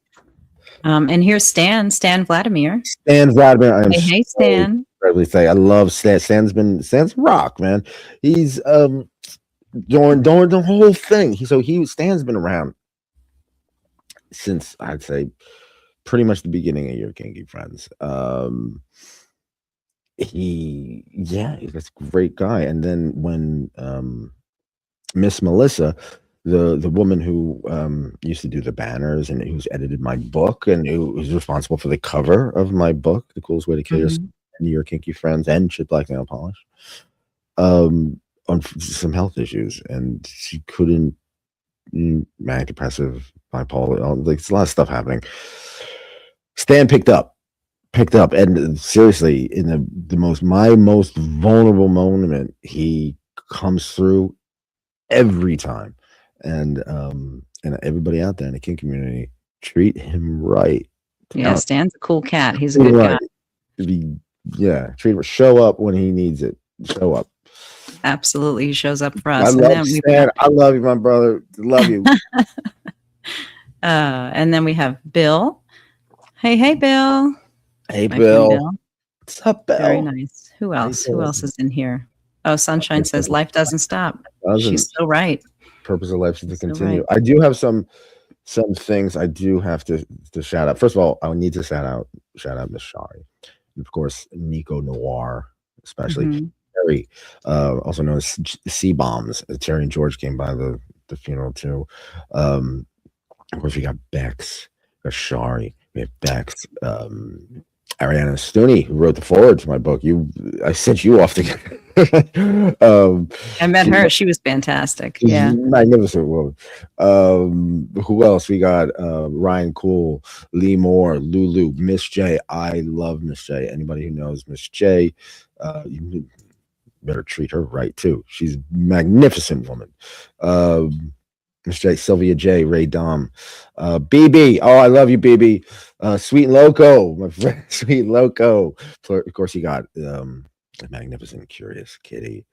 And here's Stan Vladimir. Stan Vladimir. Hey, Stan. I love Stan. Stan's rock, man. He's doing the whole thing. Stan's been around since, I'd say, pretty much the beginning of your Kinky Friends. He's a great guy. And then when Miss Melissa, the woman who used to do the banners and who's edited my book and who was responsible for the cover of my book, The Coolest Way to Kill Yourself, and Your Kinky Friends, and Shit Black Nail Polish, on some health issues, and she couldn't, manic depressive, bipolar, there's a lot of stuff happening. Stan picked up picked up. And seriously, in my most vulnerable moment, he comes through every time. And everybody out there in the kink community, treat him right. Yeah, Stan's a cool cat. He's a Treat him good right. guy. Treat him. Show up when he needs it. Show up. Absolutely, he shows up for I us. love Stan. I love you, my brother. Love you. And then we have Bill. Hey, Bill. Hey, My Bill. friend Bill. What's up, Bill? Very nice. Who else? Who else is in here? Oh, Sunshine says life doesn't stop. She's so right. Purpose of life is to continue. Right. I do have some things I do have to shout out. First of all, I need to shout out Miss Shari, and of course Nico Noir, especially Terry, also known as C Bombs. Terry and George came by the funeral too. Of course, we got Bex, we got Shari, we have Bex, Ariana Stooney, who wrote the foreword to my book. I sent you off together. I met her. She was fantastic. Yeah. Magnificent woman. Who else? We got Ryan Cool, Lee Moore, Lulu, Miss J. I love Miss J. Anybody who knows Miss J, you better treat her right too. She's a magnificent woman. Miss J, Sylvia J, Ray Dom, BB. Oh, I love you, BB. Sweet Loco, my friend, Sweet Loco. Of course, you got the magnificent, curious Kitty,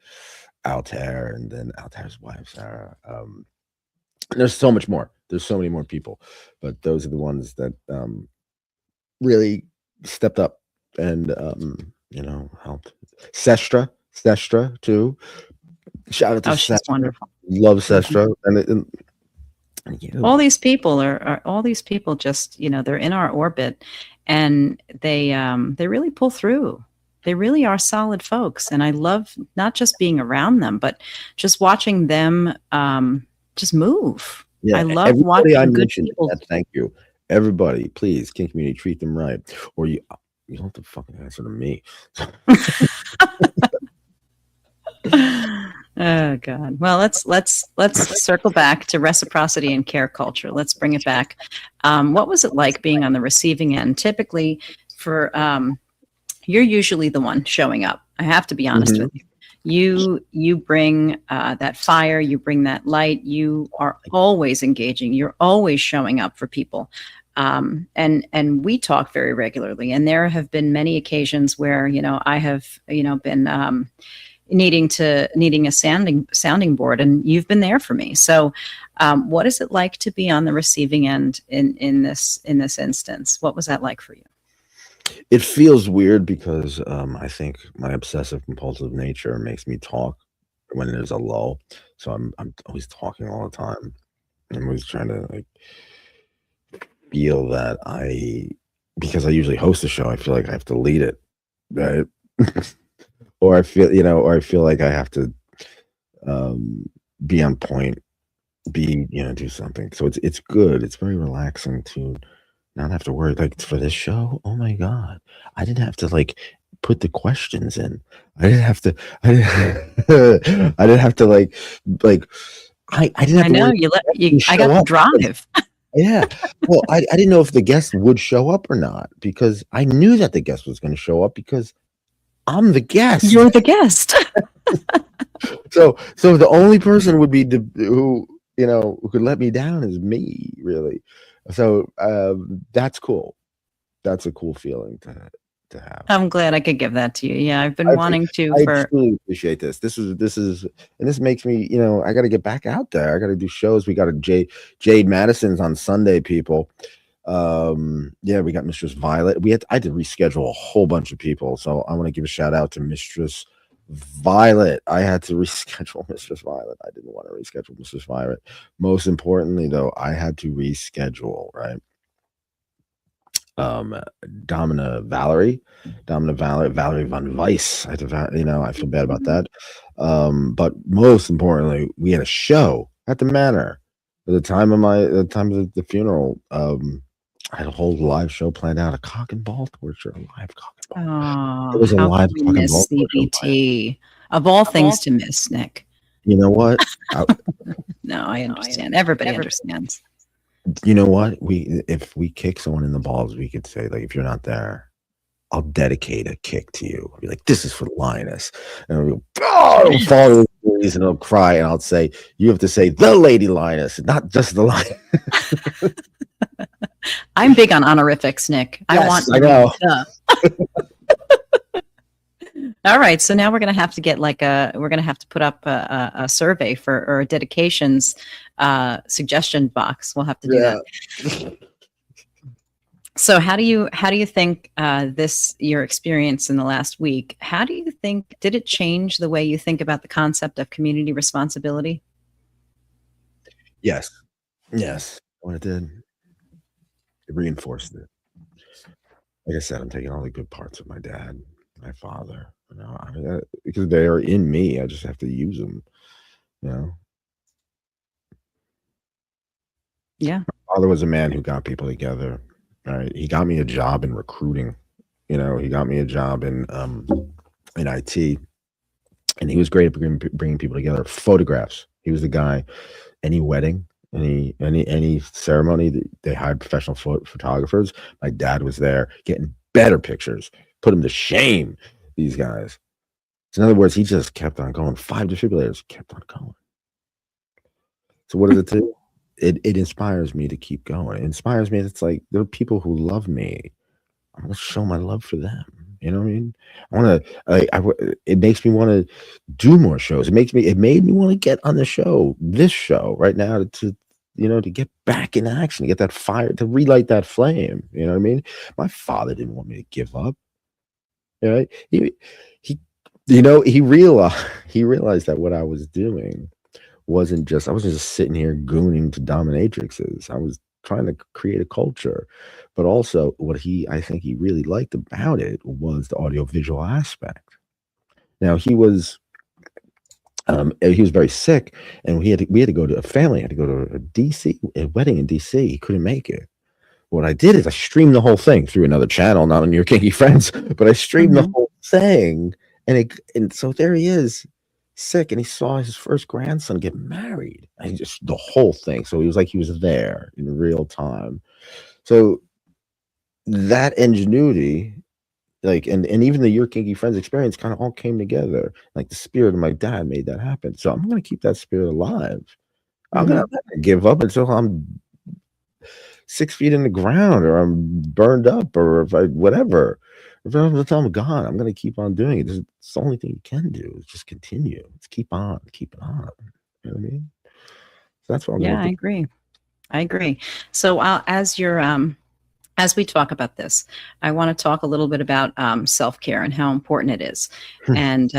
Altair, and then Altair's wife, Sarah. There's so much more. There's so many more people, but those are the ones that really stepped up and helped. Sestra too. Shout out to she's Sestra. Wonderful. Love Sestra. And all these people are just, they're in our orbit, and they really pull through. They really are solid folks, and I love not just being around them, but just watching them just move. Yeah, I love watching good people. Thank you, everybody. Please, Kink community, treat them right, or you don't have to fucking answer to me. Oh God. Well, let's circle back to reciprocity and care culture. Let's bring it back. What was it like being on the receiving end? Typically, you're usually the one showing up. I have to be honest with you. You bring that fire. You bring that light. You are always engaging. You're always showing up for people. And we talk very regularly. And there have been many occasions where I have been needing a sounding board, and you've been there for me. So what is it like to be on the receiving end in this instance? What was that like for you? It feels weird because I think my obsessive compulsive nature makes me talk when there's a lull. So I'm always talking all the time. I'm always trying to feel that because I usually host a show, I feel like I have to lead it, right? Or I feel like I have to be on point, do something. So it's good. It's very relaxing to not have to worry. Like for this show, oh my God, I didn't have to put the questions in. I didn't have to. I didn't have to I know I got the drive. Yeah. Well, I didn't know if the guest would show up or not, because I knew that the guest was going to show up because I'm the guest. You're the guest. So the only person would be who could let me down is me, really. So that's cool. That's a cool feeling to have. I'm glad I could give that to you. Yeah, I've been wanting to. I truly appreciate this. This is, and this makes me, I got to get back out there. I got to do shows. We got Jade Madison's on Sunday, people. Yeah, we got Mistress Violet. I had to reschedule a whole bunch of people, so I want to give a shout out to Mistress Violet. I had to reschedule Mistress Violet. I didn't want to reschedule Mistress Violet. Most importantly, though, I had to reschedule, right? Valerie von Weiss. I feel bad about that. But most importantly, we had a show at the Manor at the time of the funeral. I had a whole live show planned out, a cock and ball torture, a live cock and ball. Oh, it was a live cock and ball CBT. Of all things to miss, Nick. You know what? No, I understand. Everybody understands. You know what? If we kick someone in the balls, we could say, if you're not there, I'll dedicate a kick to you. Be like, this is for Lioness. And I'll go, oh, it'll fall to the knees and it'll cry. And I'll say, you have to say the Lady Lioness, not just the Lioness. I'm big on honorifics, Nick. Yes, I know. All right, so now we're going to have to get we're going to have to put up a survey or a dedications suggestion box. We'll have to do that. So how do you think your experience in the last week, how do you think, did it change the way you think about the concept of community responsibility? Yes. What it did, it reinforced it. Like I said, I'm taking all the good parts of my dad, my father, because they are in me. I just have to use them, Yeah. My father was a man who got people together. Right. He got me a job in recruiting. He got me a job in IT, and he was great at bringing people together. Photographs. He was the guy. Any wedding, any ceremony, they hired professional photographers. My dad was there getting better pictures. Put him to shame. These guys. So in other words, he just kept on going. 5 defibrillators kept on going. So what does it do? It inspires me to keep going. It inspires me. It's like, there are people who love me. I'm going to show my love for them. You know what I mean? It makes me want to do more shows. It made me want to get on this show right now to get back in action, to get that fire, to relight that flame. You know what I mean? My father didn't want me to give up. Right? He realized that what I was doing I wasn't just sitting here gooning to dominatrixes. I was trying to create a culture, but also what I think he really liked about it was the audiovisual aspect. Now he was very sick, and we had to go to a wedding in DC. He couldn't make it. What I did is I streamed the whole thing through another channel, not on Your Kinky Friends, but I streamed the whole thing, and so there he is, sick, and he saw his first grandson get married. And just the whole thing. So he was like he was there in real time. So that ingenuity, and even the Your Kinky Friends experience kind of all came together. Like the spirit of my dad made that happen. So I'm going to keep that spirit alive. I'm not going to give up until I'm 6 feet in the ground, or I'm burned up, or whatever. Until I'm gone, I'm going to keep on doing it. It's the only thing you can do is just continue. Let's keep it on. You know what I mean? So that's what I'm going to do. I agree. So as we talk about this, I want to talk a little bit about self-care and how important it is. And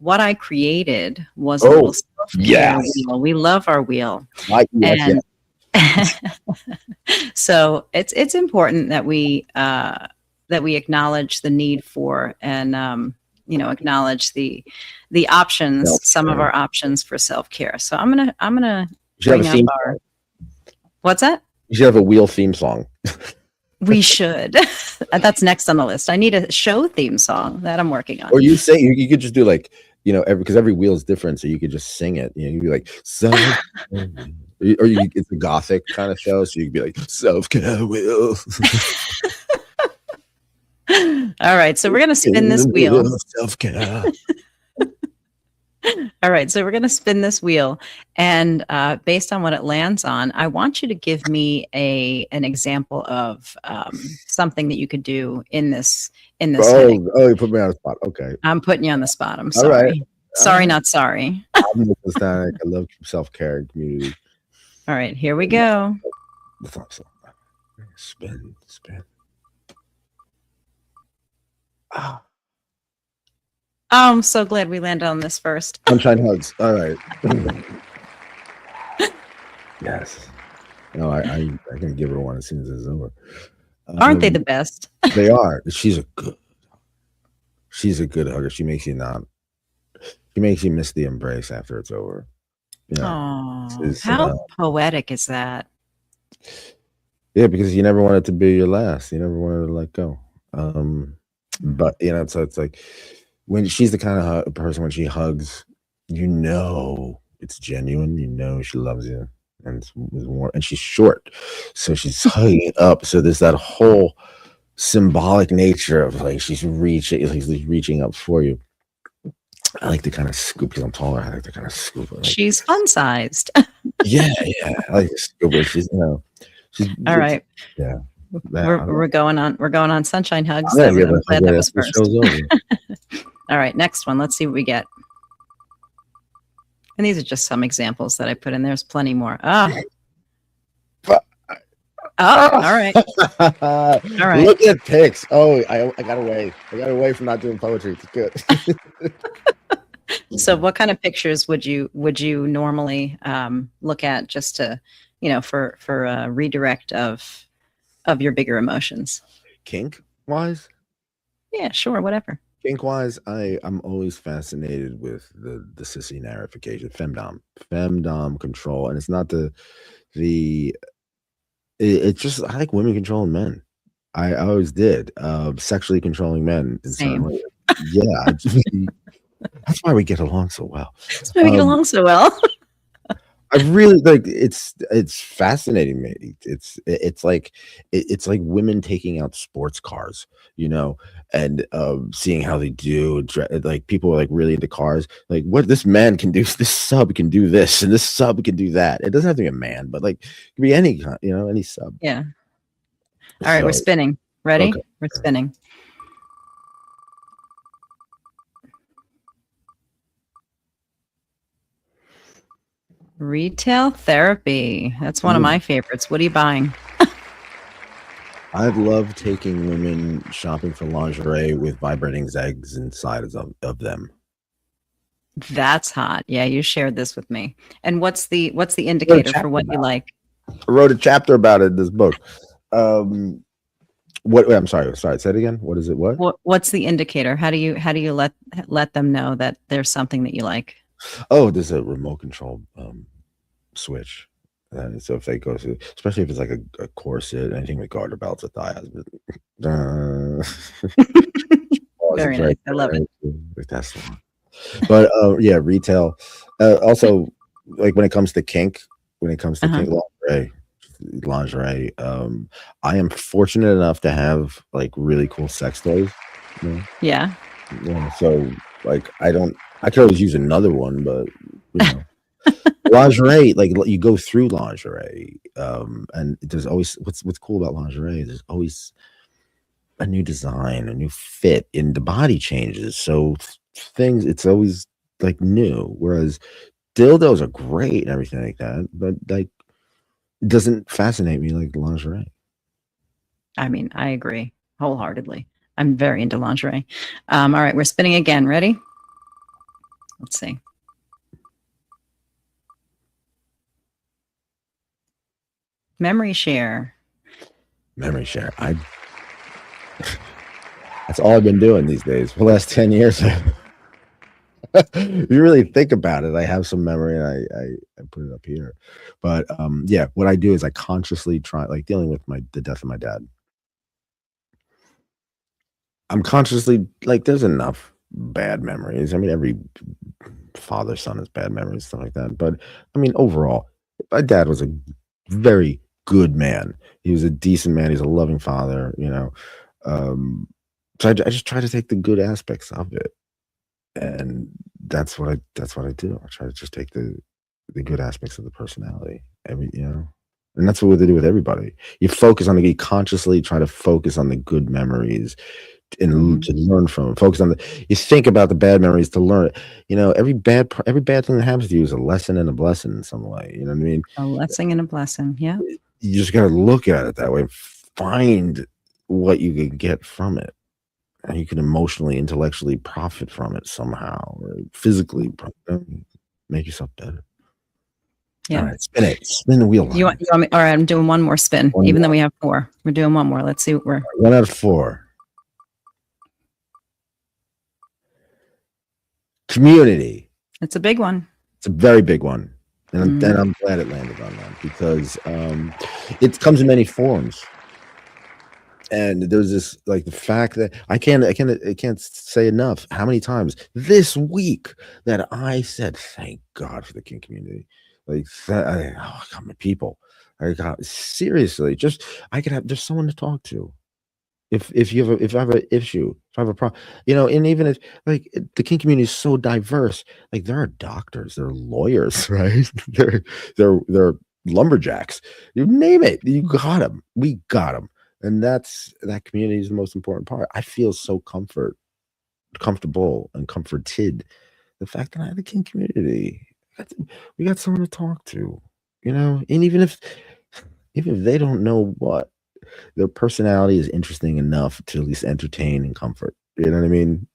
what I created was a little self-care wheel. We love our wheel. So it's important that we acknowledge the need for, and acknowledge the options, self-care. Some of our options for self-care. So I'm gonna bring up our. What's that? You should have a wheel theme song. We should. That's next on the list. I need a show theme song that I'm working on. Or you could just do because every wheel is different, so you could just sing it. You'd be like, it's a gothic kind of show, so you could be like, self-care wheel. All right, so we're gonna spin this wheel. Self-care. All right, so we're gonna spin this wheel, and based on what it lands on, I want you to give me an example of something that you could do in this. Setting. You put me on the spot. Okay, I'm putting you on the spot. I'm sorry. All right. Sorry, not sorry. I'm Nicholas Tanek. I love self-care and community. All right, here we go. Spin. Oh, I'm so glad we landed on this first. Sunshine hugs. All right. Yes. No, I can give her one as soon as it's over. Aren't they the best? They are. She's a good hugger. She makes you miss the embrace after it's over. How poetic is that? Yeah, because you never want it to be your last. You never wanted to let go. But so it's like when she's the kind of person, when she hugs, it's genuine. She loves you, and she's short, so she's hugging it up. So there's that whole symbolic nature of like she's reaching up for you. I like to kind of scoop because I'm taller. I like to kind of scoop her. Like, She's fun sized. yeah. I like to scoop her. She's All right. yeah. We're going on sunshine hugs. I'm I'm glad that was the first. show's over. All right, next one. Let's see what we get. And these are just some examples that I put in. There's plenty more. All right. All right. Look at pics. Oh, I got away. I got away from not doing poetry. It's good. So what kind of pictures would you normally look at just to, for a redirect of your bigger emotions? Kink wise? Yeah, sure, whatever. Kink wise, I'm always fascinated with the sissy narrification, femdom control, and it's not it's just I like women controlling men. I always did. Sexually controlling men in some way. Yeah. That's why we get along so well. That's why we get along so well. I really like it's fascinating me. It's like women taking out sports cars, and seeing how they do. Like people are like really into cars. Like what this man can do, this sub can do this, and this sub can do that. It doesn't have to be a man, but like it could be any kind, any sub. Yeah. All right, we're spinning. Ready? Okay. We're spinning. Retail therapy. That's one of my favorites. What are you buying? I love taking women shopping for lingerie with vibrating eggs inside of them. That's hot. Yeah, you shared this with me. And what's the indicator for what you like? I wrote a chapter about it in this book. Wait, I'm sorry. Say it again. What is it? What's the indicator? How do you let them know that there's something that you like? Oh, there's a remote control switch. And so if they go to, especially if it's like a corset, anything with garter belts, a thigh has. Very nice. I love it. That's the one. But yeah, retail. Also, like when it comes to kink, kink lingerie, I am fortunate enough to have like really cool sex toys. Yeah. So like I could always use another one, but lingerie, like you go through lingerie, and there's always what's cool about lingerie. There's always a new design, a new fit, and the body changes. So things, it's always like new. Whereas dildos are great and everything like that, but like it doesn't fascinate me like lingerie. I mean, I agree wholeheartedly. I'm very into lingerie. All right, we're spinning again. Ready? Let's see. Memory share. That's all I've been doing these days for the last 10 years. You really think about it. I have some memory and I put it up here. But yeah, what I do is I consciously try, like dealing with the death of my dad. I'm consciously like, there's enough bad memories. I mean, every father son has bad memories, stuff like that. But I mean, overall, my dad was a very good man. He was a decent man. He's a loving father, so I just try to take the good aspects of it, and that's what I do. I try to just take the good aspects of the personality, and that's what they do with everybody. You consciously try to focus on the good memories and to learn from them. Focus on you think about the bad memories to learn it. Every bad thing that happens to you is a lesson and a blessing in some way. You know what I mean? A lesson and a blessing. Yeah. You just got to look at it that way. Find what you can get from it, and you can emotionally, intellectually profit from it somehow, or physically make yourself better. Yeah. All right, spin the wheel. You want me? All right, I'm doing one more spin, even though we have 4. We're doing one more. Let's see what we're. 1 out of 4. Community. It's a big one. It's a very big one. And then I'm glad it landed on that because it comes in many forms. And there's this, like, the fact that I can't say enough how many times this week that I said, thank God for the kink community. Like, I got my people. I got seriously, just I could have just someone to talk to. if I have an issue, if I have a problem, and even if like the kink community is so diverse, like there are doctors, there are lawyers, right? There are lumberjacks. You name it, you got them. We got them, and that community is the most important part. I feel so comfortable and comforted the fact that I have a kink community. That's- We got someone to talk to, and even if they don't know what their personality is interesting enough to at least entertain and comfort. You know what I mean?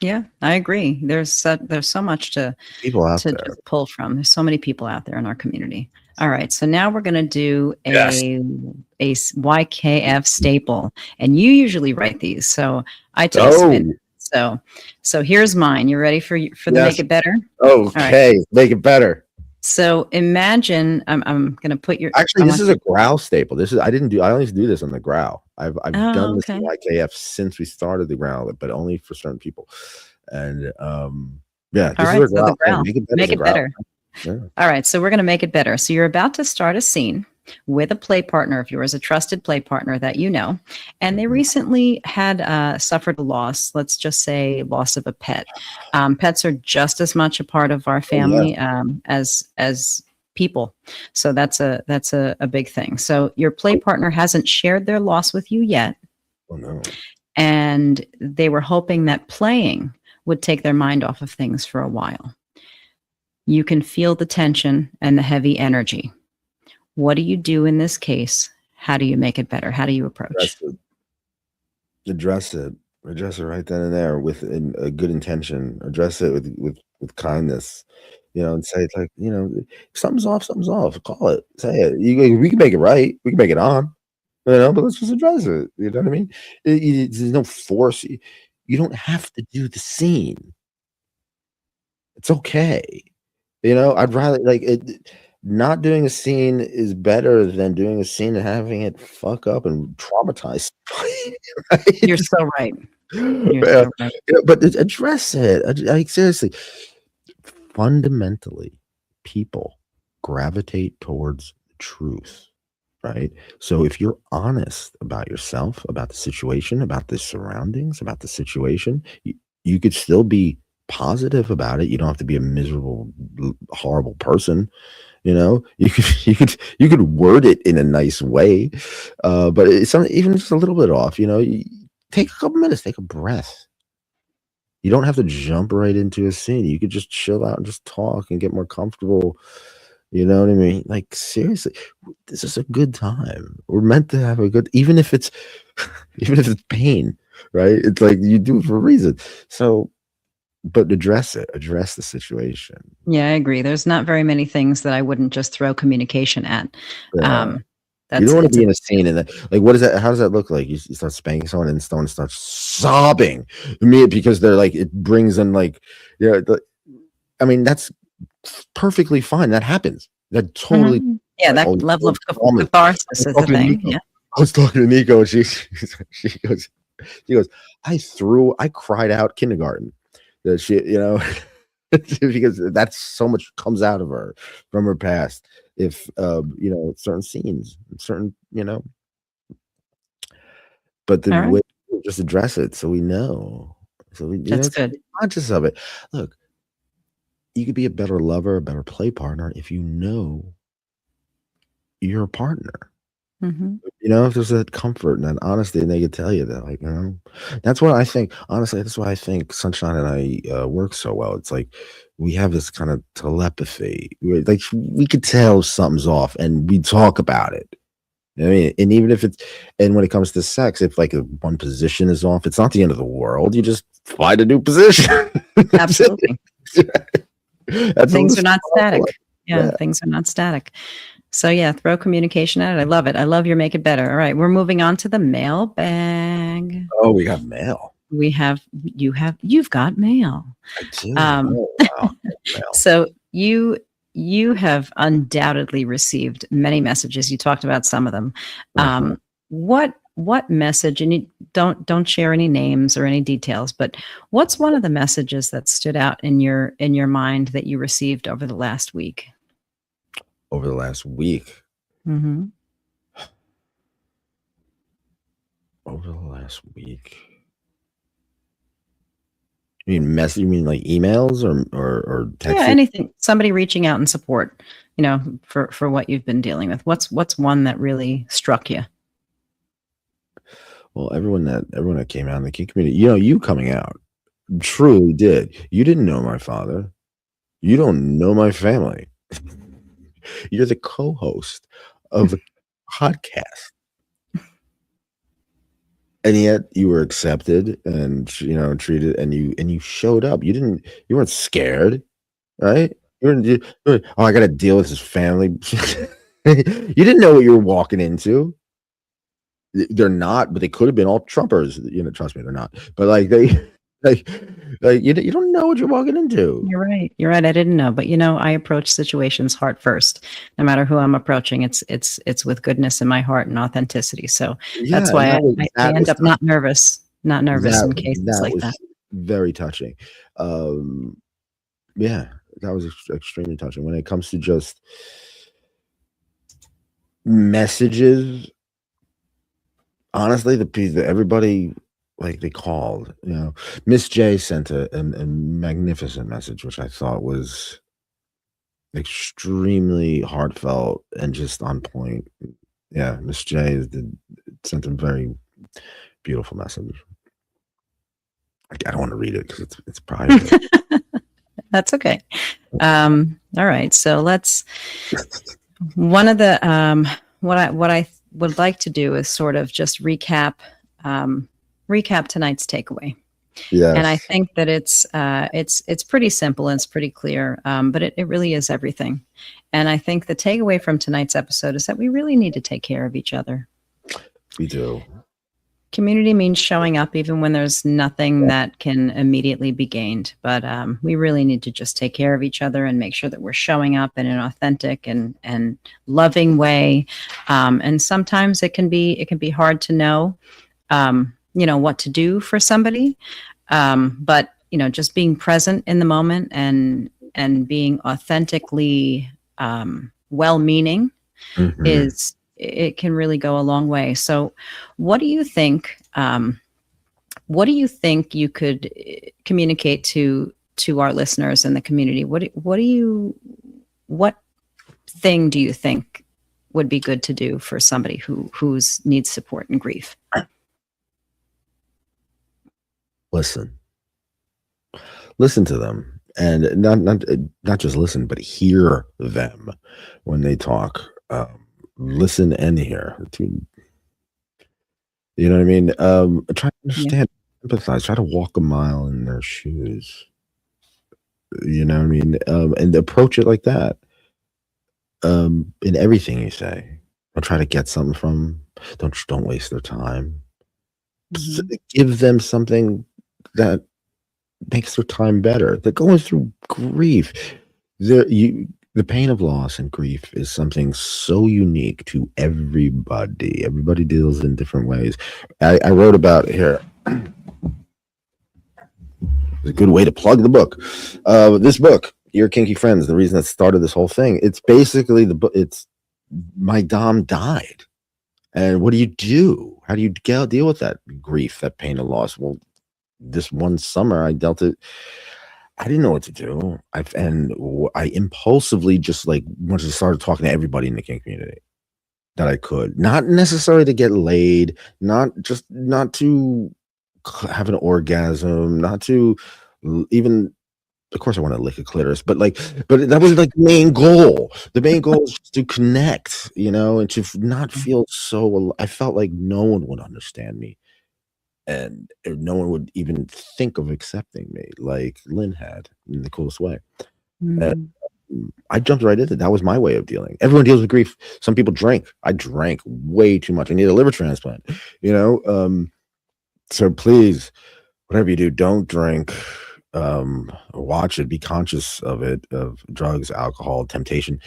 Yeah, I agree. There's so much to People out there. just pull from. There's so many people out there in our community. All right, so now we're going to do Yes. a YKF staple, and you usually write these, so I took a spin. So here's mine. You ready for the Yes. Make It Better? Okay, make it better. So imagine I'm going to put your Actually, this is a Growl staple. I only do this on the Growl. I've done this okay. in YKF since we started the Growl, but only for certain people. And yeah, this is a So the Growl. Make it better. Yeah. All right, so we're going to make it better. So you're about to start a scene with a play partner of yours, a trusted play partner that you know, and they recently had suffered a loss. Let's just say loss of a pet. Pets are just as much a part of our family as people, so that's a big thing. So your play partner hasn't shared their loss with you yet. Oh no! And they were hoping that playing would take their mind off of things for a while. You can feel the tension and the heavy energy. What do you do in this case? How do you make it better? How do you approach? Address it right then and there with a good intention. Address it with kindness, and say it's like, something's off, call it, say it. We can make it right, we can make it on, but let's just address it. You know what I mean? There's no force. You don't have to do the scene. It's okay. I'd rather not doing a scene is better than doing a scene and having it fuck up and traumatize. Right? You're so right. So right. But address it. Like seriously, fundamentally, people gravitate towards the truth, right? So if you're honest about yourself, about the situation, about the surroundings, about the situation, you could still be positive about it. You don't have to be a miserable, horrible person. You could word it in a nice way, but it's even just a little bit off. You take a couple minutes, take a breath. You don't have to jump right into a scene. You could just chill out and just talk and get more comfortable. You know what I mean? Like seriously, this is a good time. We're meant to have a good, even if it's pain, right? It's like you do it for a reason. So. But address the situation. Yeah, I agree. There's not very many things that I wouldn't just throw communication at. Yeah. You don't want to be in a scene and what is that? How does that look like? You start spanking someone and someone starts sobbing because they're like, it brings in I mean, that's perfectly fine. That happens. That totally. Mm-hmm. Yeah, that level of catharsis is the thing. Yeah. I was talking to Nico and she goes, I cried out kindergarten. That she, because that's so much comes out of her from her past. If certain scenes, but the way just address it so we know. So that's good. Conscious of it. Look, you could be a better lover, a better play partner if you know you're a partner. Mm-hmm. If there's that comfort and that honesty, and they could tell you that, that's what I think. Honestly, that's why I think Sunshine and I work so well. It's like we have this kind of telepathy. We could tell something's off, and we talk about it. I mean, and even if when it comes to sex, if one position is off, it's not the end of the world. You just find a new position. Absolutely. Things are not static. Yeah, things are not static. So yeah, throw communication at it. I love it. I love your Make It Better. All right, we're moving on to the mailbag. Oh, we got mail. You've got mail. I do. Wow. So you have undoubtedly received many messages. You talked about some of them. What message? And you don't share any names or any details, but what's one of the messages that stood out in your mind that you received over the last week? Over the last week. Mm-hmm. Oh over the last week. You mean like emails or texting? Yeah, anything. Somebody reaching out in support, for what you've been dealing with. What's one that really struck you? Well, everyone that came out in the kink community, you coming out truly did. You didn't know my father. You don't know my family. You're the co-host of a podcast. And yet you were accepted and treated, and you showed up. You weren't scared, right? You were, oh, I got to deal with his family. You didn't know what you were walking into. They're not, but they could have been all Trumpers. Trust me, they're not. But like they, like you don't know what you're walking into. You're right. You're right. I didn't know, but I approach situations heart first. No matter who I'm approaching, it's with goodness in my heart and authenticity. So that's why I end up not nervous in cases like that. Very touching. Yeah, that was extremely touching. When it comes to just messages, honestly, everybody, like, they called. Miss J sent a magnificent message, which I thought was extremely heartfelt and just on point. Yeah, Miss J sent a very beautiful message. I don't want to read it because it's private. That's okay. All right. So one of the what I would like to do is sort of just recap tonight's takeaway. Yeah. And I think that it's pretty simple and it's pretty clear, but it really is everything. And I think the takeaway from tonight's episode is that we really need to take care of each other. We do. Community means showing up even when there's nothing that can immediately be gained. But we really need to just take care of each other and make sure that we're showing up in an authentic and loving way. And sometimes it can be hard to know, what to do for somebody. But just being present in the moment and being authentically well-meaning it can really go a long way. So what do you think you could communicate to our listeners in the community? What thing do you think would be good to do for somebody who's needs support and grief? Listen to them, and not just listen, but hear them when they talk. Listen and hear. You know what I mean? Try to understand, empathize, try to walk a mile in their shoes. You know what I mean? And approach it like that. In everything you say. Don't try to get something from them. Don't waste their time. Give them something that makes their time better. They're going through grief. The pain of loss and grief is something so unique to everybody. Everybody deals in different ways. I wrote about here. It's a good way to plug the book. This book, Your Kinky Friends, the reason that started this whole thing. It's basically the book. It's my dom died. And what do you do? How do you deal with that grief, that pain of loss? Well, this one summer I dealt it. I didn't know what to do. I impulsively just once I started talking to everybody in the kink community that I could, not necessarily to get laid, not to have an orgasm, not to even, of course I want to lick a clitoris, but that was the main goal. The main goal is just to connect, and to not feel so, I felt like no one would understand me. And no one would even think of accepting me like Lynn had in the coolest way. And I jumped right into it. That was my way of dealing. Everyone deals with grief. Some people drink. I drank way too much. I need a liver transplant, so please, whatever you do, don't drink. Watch it. Be conscious of it, of drugs, alcohol, temptation,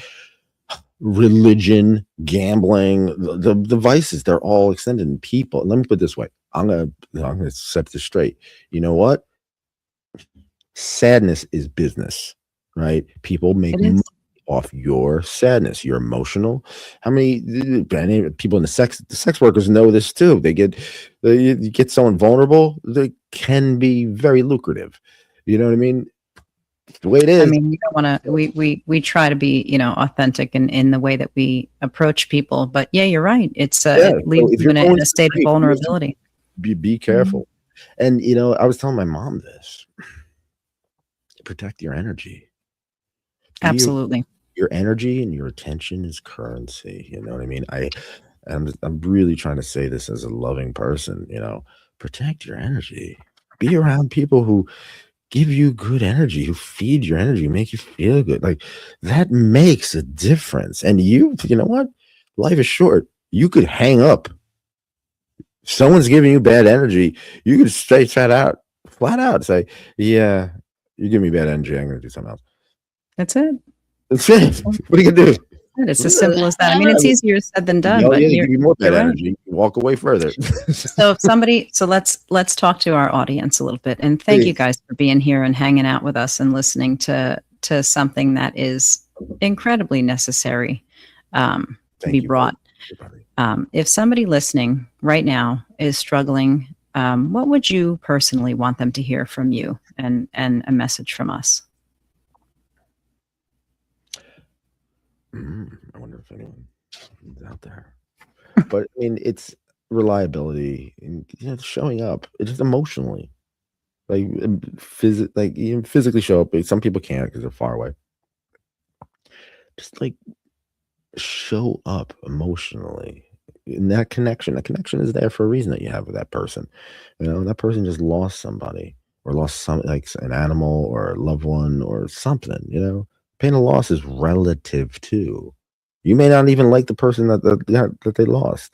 religion, gambling, the vices. They're all extended in people. Let me put it this way. I'm gonna set this straight. You know what? Sadness is business, right? People make money off your sadness. You're emotional. How many people in the sex workers know this too? You get someone vulnerable, they can be very lucrative. You know what I mean? The way it I is. mean, you don't want to, we try to be, authentic in the way that we approach people, but yeah, you're right. It So leaves if you you're in going a state of straight, vulnerability. be Mhm. careful. And I was telling my mom this. Protect your energy. Be Absolutely. your energy and your attention is currency. You know what I mean? I'm really trying to say this as a loving person. Protect your energy. Be around people who give you good energy, who feed your energy, make you feel good. Like that makes a difference. And you know what? Life is short. You could hang up. If someone's giving you bad energy, you could straight flat out say, "Yeah, you give me bad energy. I'm going to do something else." That's it. That's it. What are you gonna do? It's as simple as that. I mean, it's easier said than done, but Yeah, they give you more you're bad right. energy. Walk away further. So let's talk to our audience a little bit, and thank you Please. guys for being here and hanging out with us and listening to something that is incredibly necessary to be Thank you, brought. everybody. If somebody listening right now is struggling, what would you personally want them to hear from you and a message from us? I wonder if anyone is out there. But I mean, it's reliability and showing up. It's just emotionally, like physically show up. But some people can't because they're far away. Just like show up emotionally. And that connection is there for a reason that you have with that person. That person just lost somebody or lost something like an animal or a loved one or something. Pain of loss is relative too. You may not even like the person that they lost.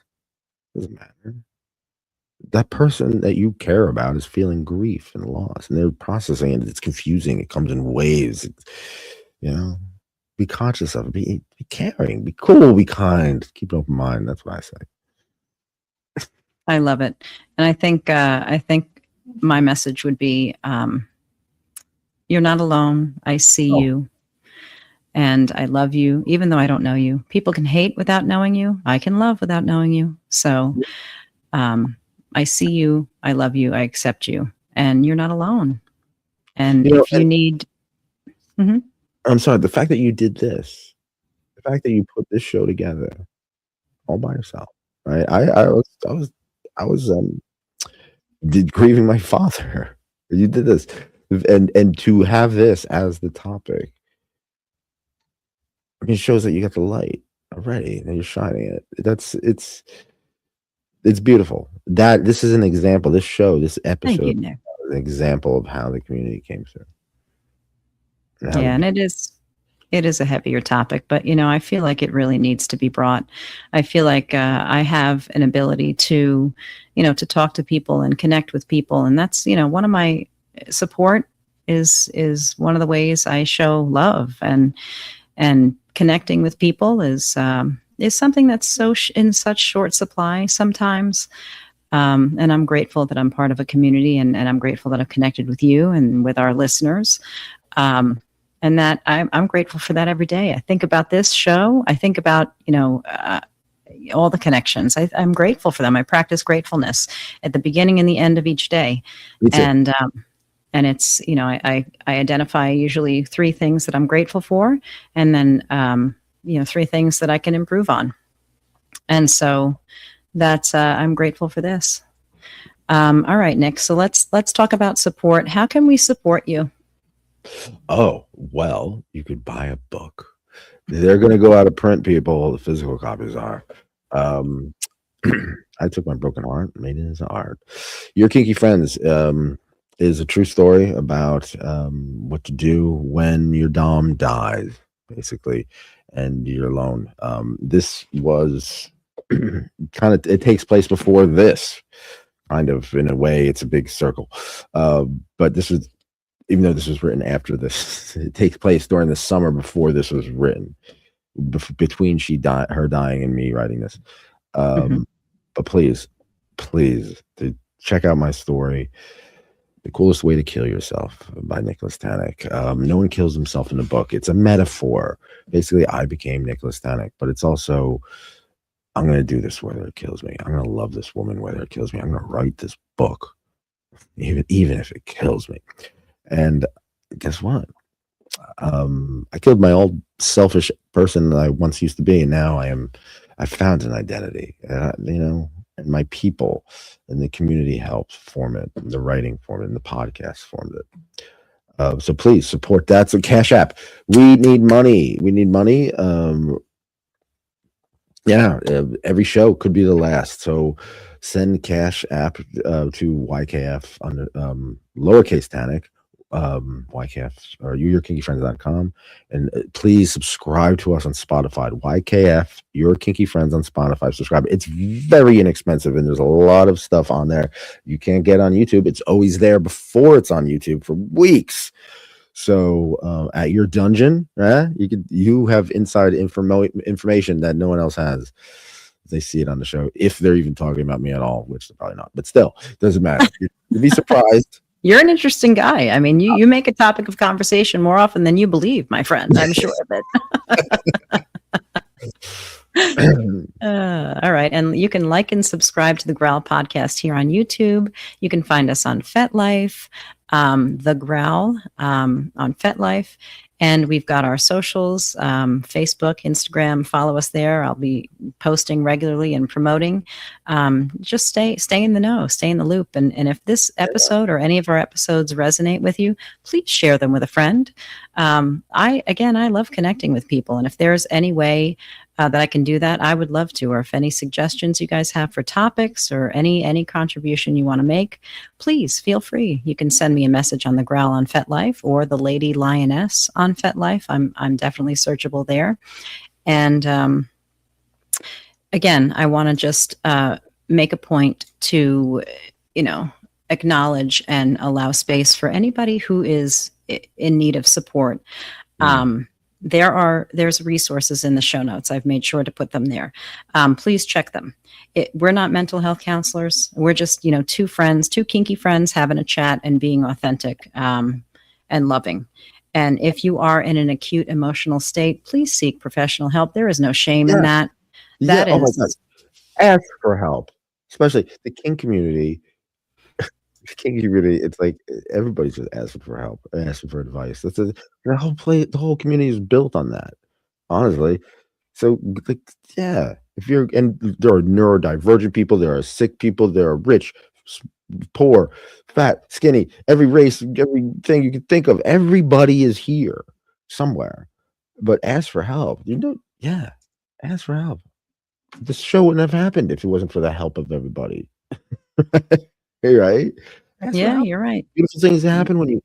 Doesn't matter. That person that you care about is feeling grief and loss, and they're processing it. It's confusing. It comes in waves. You know, be conscious of it. Be caring. Be cool. Be kind. Keep an open mind. That's what I say. I love it, and I think my message would be, you're not alone. I see you. And I love you, even though I don't know you. People can hate without knowing you. I can love without knowing you. So I see you. I love you. I accept you. And you're not alone. And if you need... Mhm. I'm sorry, the fact that you did this, the fact that you put this show together all by yourself, right? I was grieving my father. You did this. And to have this as the topic, I mean, it shows that you got the light already and you're shining it. It's beautiful. That this is an example. This show, this Thank you, episode, Nick. is an example of how the community came through. Yeah, and it is a heavier topic, but I feel like it really needs to be brought. I feel like I have an ability to, to talk to people and connect with people, and that's one of my support is one of the ways I show love, and connecting with people is something that's in such short supply sometimes. And I'm grateful that I'm part of a community, and I'm grateful that I've connected with you and with our listeners. And that I'm grateful for that every day. I think about this show. I think about, all the connections. I'm grateful for them. I practice gratefulness at the beginning and the end of each day. And it's, I identify usually 3 things that I'm grateful for, and then, 3 things that I can improve on. And so that's, I'm grateful for this. All right, Nick. So let's talk about support. How can we support you? Oh, well, you could buy a book. They're going to go out of print, people. The physical copies are. I took my broken heart, made it into art. Your Kinky Friends is a true story about what to do when your dom dies, basically, and you're alone. This was kind of, it takes place before this, kind of, in a way. It's a big circle. But this is, even though this was written after this, it takes place during the summer before this was written, between her dying and me writing this. But please, to check out my story. The Coolest Way to Kill Yourself by Nicholas Tanek. No one kills himself in the book. It's a metaphor. Basically, I became Nicholas Tanek, but it's also, I'm going to do this whether it kills me. I'm going to love this woman whether it kills me. I'm going to write this book, even if it kills me. And guess what? I killed my old selfish person that I once used to be, and now I found an identity, and my people and the community helped form it, and the writing formed it, and the podcast formed it. So please support that. So Cash App. We need money. Every show could be the last. So send Cash App to YKF under lowercase Tanek. YKF or YourKinkyFriends.com, and please subscribe to us on Spotify. YKF, Your Kinky Friends on Spotify. Subscribe. It's very inexpensive, and there's a lot of stuff on there you can't get on YouTube. It's always there before it's on YouTube for weeks. So at your dungeon, you have inside information that no one else has. They see it on the show, if they're even talking about me at all, which they're probably not, but still doesn't matter. You'd be surprised. You're an interesting guy. I mean, you make a topic of conversation more often than you believe, my friend. I'm sure of it. All right. And you can like and subscribe to the Growl Podcast here on YouTube. You can find us on FetLife, The Growl on FetLife. And we've got our socials, Facebook, Instagram. Follow us there. I'll be posting regularly and promoting. Just stay in the know, stay in the loop. And if this episode or any of our episodes resonate with you, please share them with a friend. I love connecting with people. And if there's any way that I can do that, I would love to. Or if any suggestions you guys have for topics or any contribution you want to make, please feel free. You can send me a message on the Growl on FetLife or the Lady Lioness on FetLife. I'm definitely searchable there. And again, I want to just make a point to, acknowledge and allow space for anybody who is in need of support. There's resources in the show notes. I've made sure to put them there. Please check them. We're not mental health counselors. We're just, two kinky friends having a chat and being authentic and loving. And if you are in an acute emotional state, please seek professional help. There is no shame in that. That is. Oh my God. Ask for help, especially the kink community. The kink community, it's like everybody's just asking for help, asking for advice. The whole community is built on that, honestly. So, if there are neurodivergent people, there are sick people, there are rich, poor, fat, skinny, every race, everything you can think of. Everybody is here somewhere, but ask for help. Ask for help. This show wouldn't have happened if it wasn't for the help of everybody. Hey, right? You're right. Beautiful things happen when you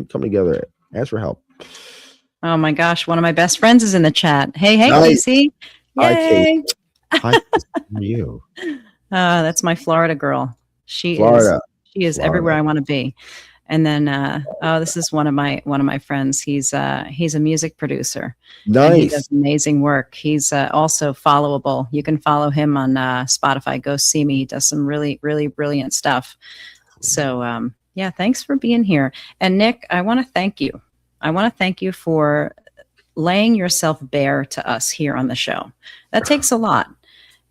come together. Ask for help. Oh my gosh, one of my best friends is in the chat. Hey, Nice. Casey. Hi, Yay. Casey. Hi, how are you? That's my Florida girl. She Florida. is Florida. everywhere I want to be. And then this is one of my friends. He's a music producer. Nice. And he does amazing work. He's also followable. You can follow him on Spotify. Go see me. He does some really, really brilliant stuff. So thanks for being here. And Nick, I want to thank you. I want to thank you for laying yourself bare to us here on the show. That takes a lot.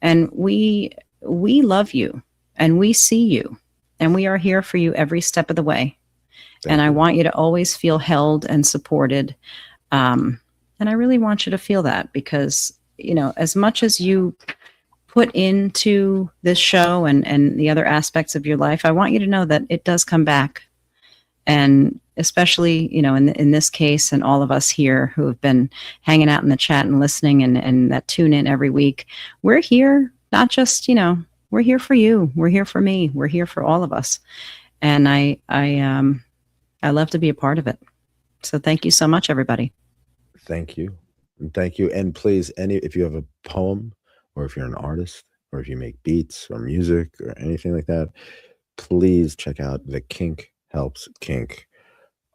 And we love you and we see you and we are here for you every step of the way. And I want you to always feel held and supported. And I really want you to feel that because, as much as you put into this show and the other aspects of your life, I want you to know that it does come back. And especially, in this case, and all of us here who have been hanging out in the chat and listening and that tune in every week, we're here, not just, we're here for you. We're here for me. We're here for all of us. And I love to be a part of it. So thank you so much, everybody. Thank you. And thank you. And please, if you have a poem or if you're an artist or if you make beats or music or anything like that, please check out the Kink Helps Kink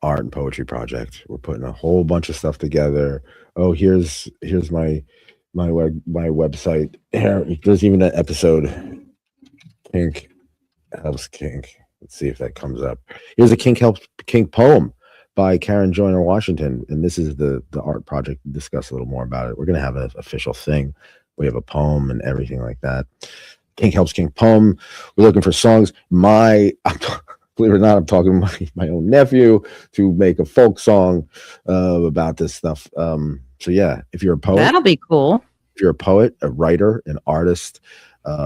art and poetry project. We're putting a whole bunch of stuff together. Oh, here's my website. There's even an episode. Kink Helps Kink. Let's see if that comes up. Here's a Kink poem by Karen Joyner Washington, and this is the art project. We'll discuss a little more about it. We're going to have an official thing. We have a poem and everything like that. Kink Helps Kink poem. We're looking for songs. Believe it or not, I'm talking to my own nephew to make a folk song about this stuff. So yeah, if you're a poet, That'll be cool. If you're a poet, a writer, an artist,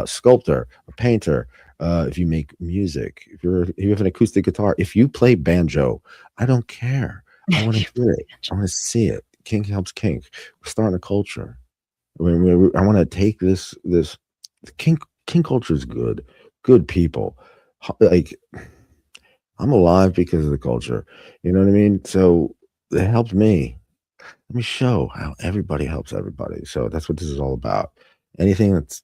sculptor, a painter, if you make music, if you have an acoustic guitar, if you play banjo, I don't care. I want to hear it. I want to see it. Kink Helps Kink. We're starting a culture. I want to take this kink culture is good people. Like, I'm alive because of the culture. You know what I mean? So it helped me. Let me show how everybody helps everybody. So that's what this is all about. Anything that's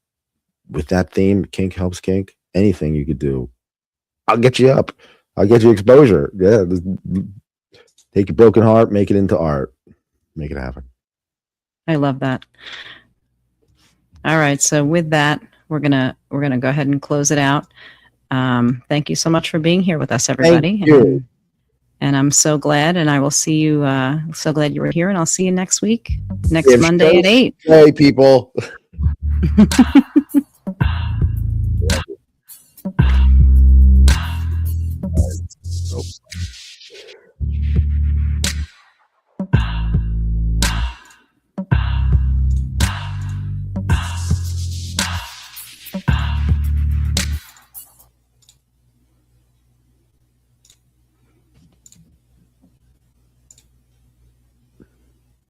with that theme, Kink Helps Kink, anything you could do, I'll get you up. I'll get you exposure. Yeah. Take your broken heart, make it into art. Make it happen. I love that. All right. So with that, we're gonna go ahead and close it out. Thank you so much for being here with us, everybody. Thank you. And I'm so glad, and I will see you. So glad you were here, and I'll see you next week, next Monday at 8. Hey, people.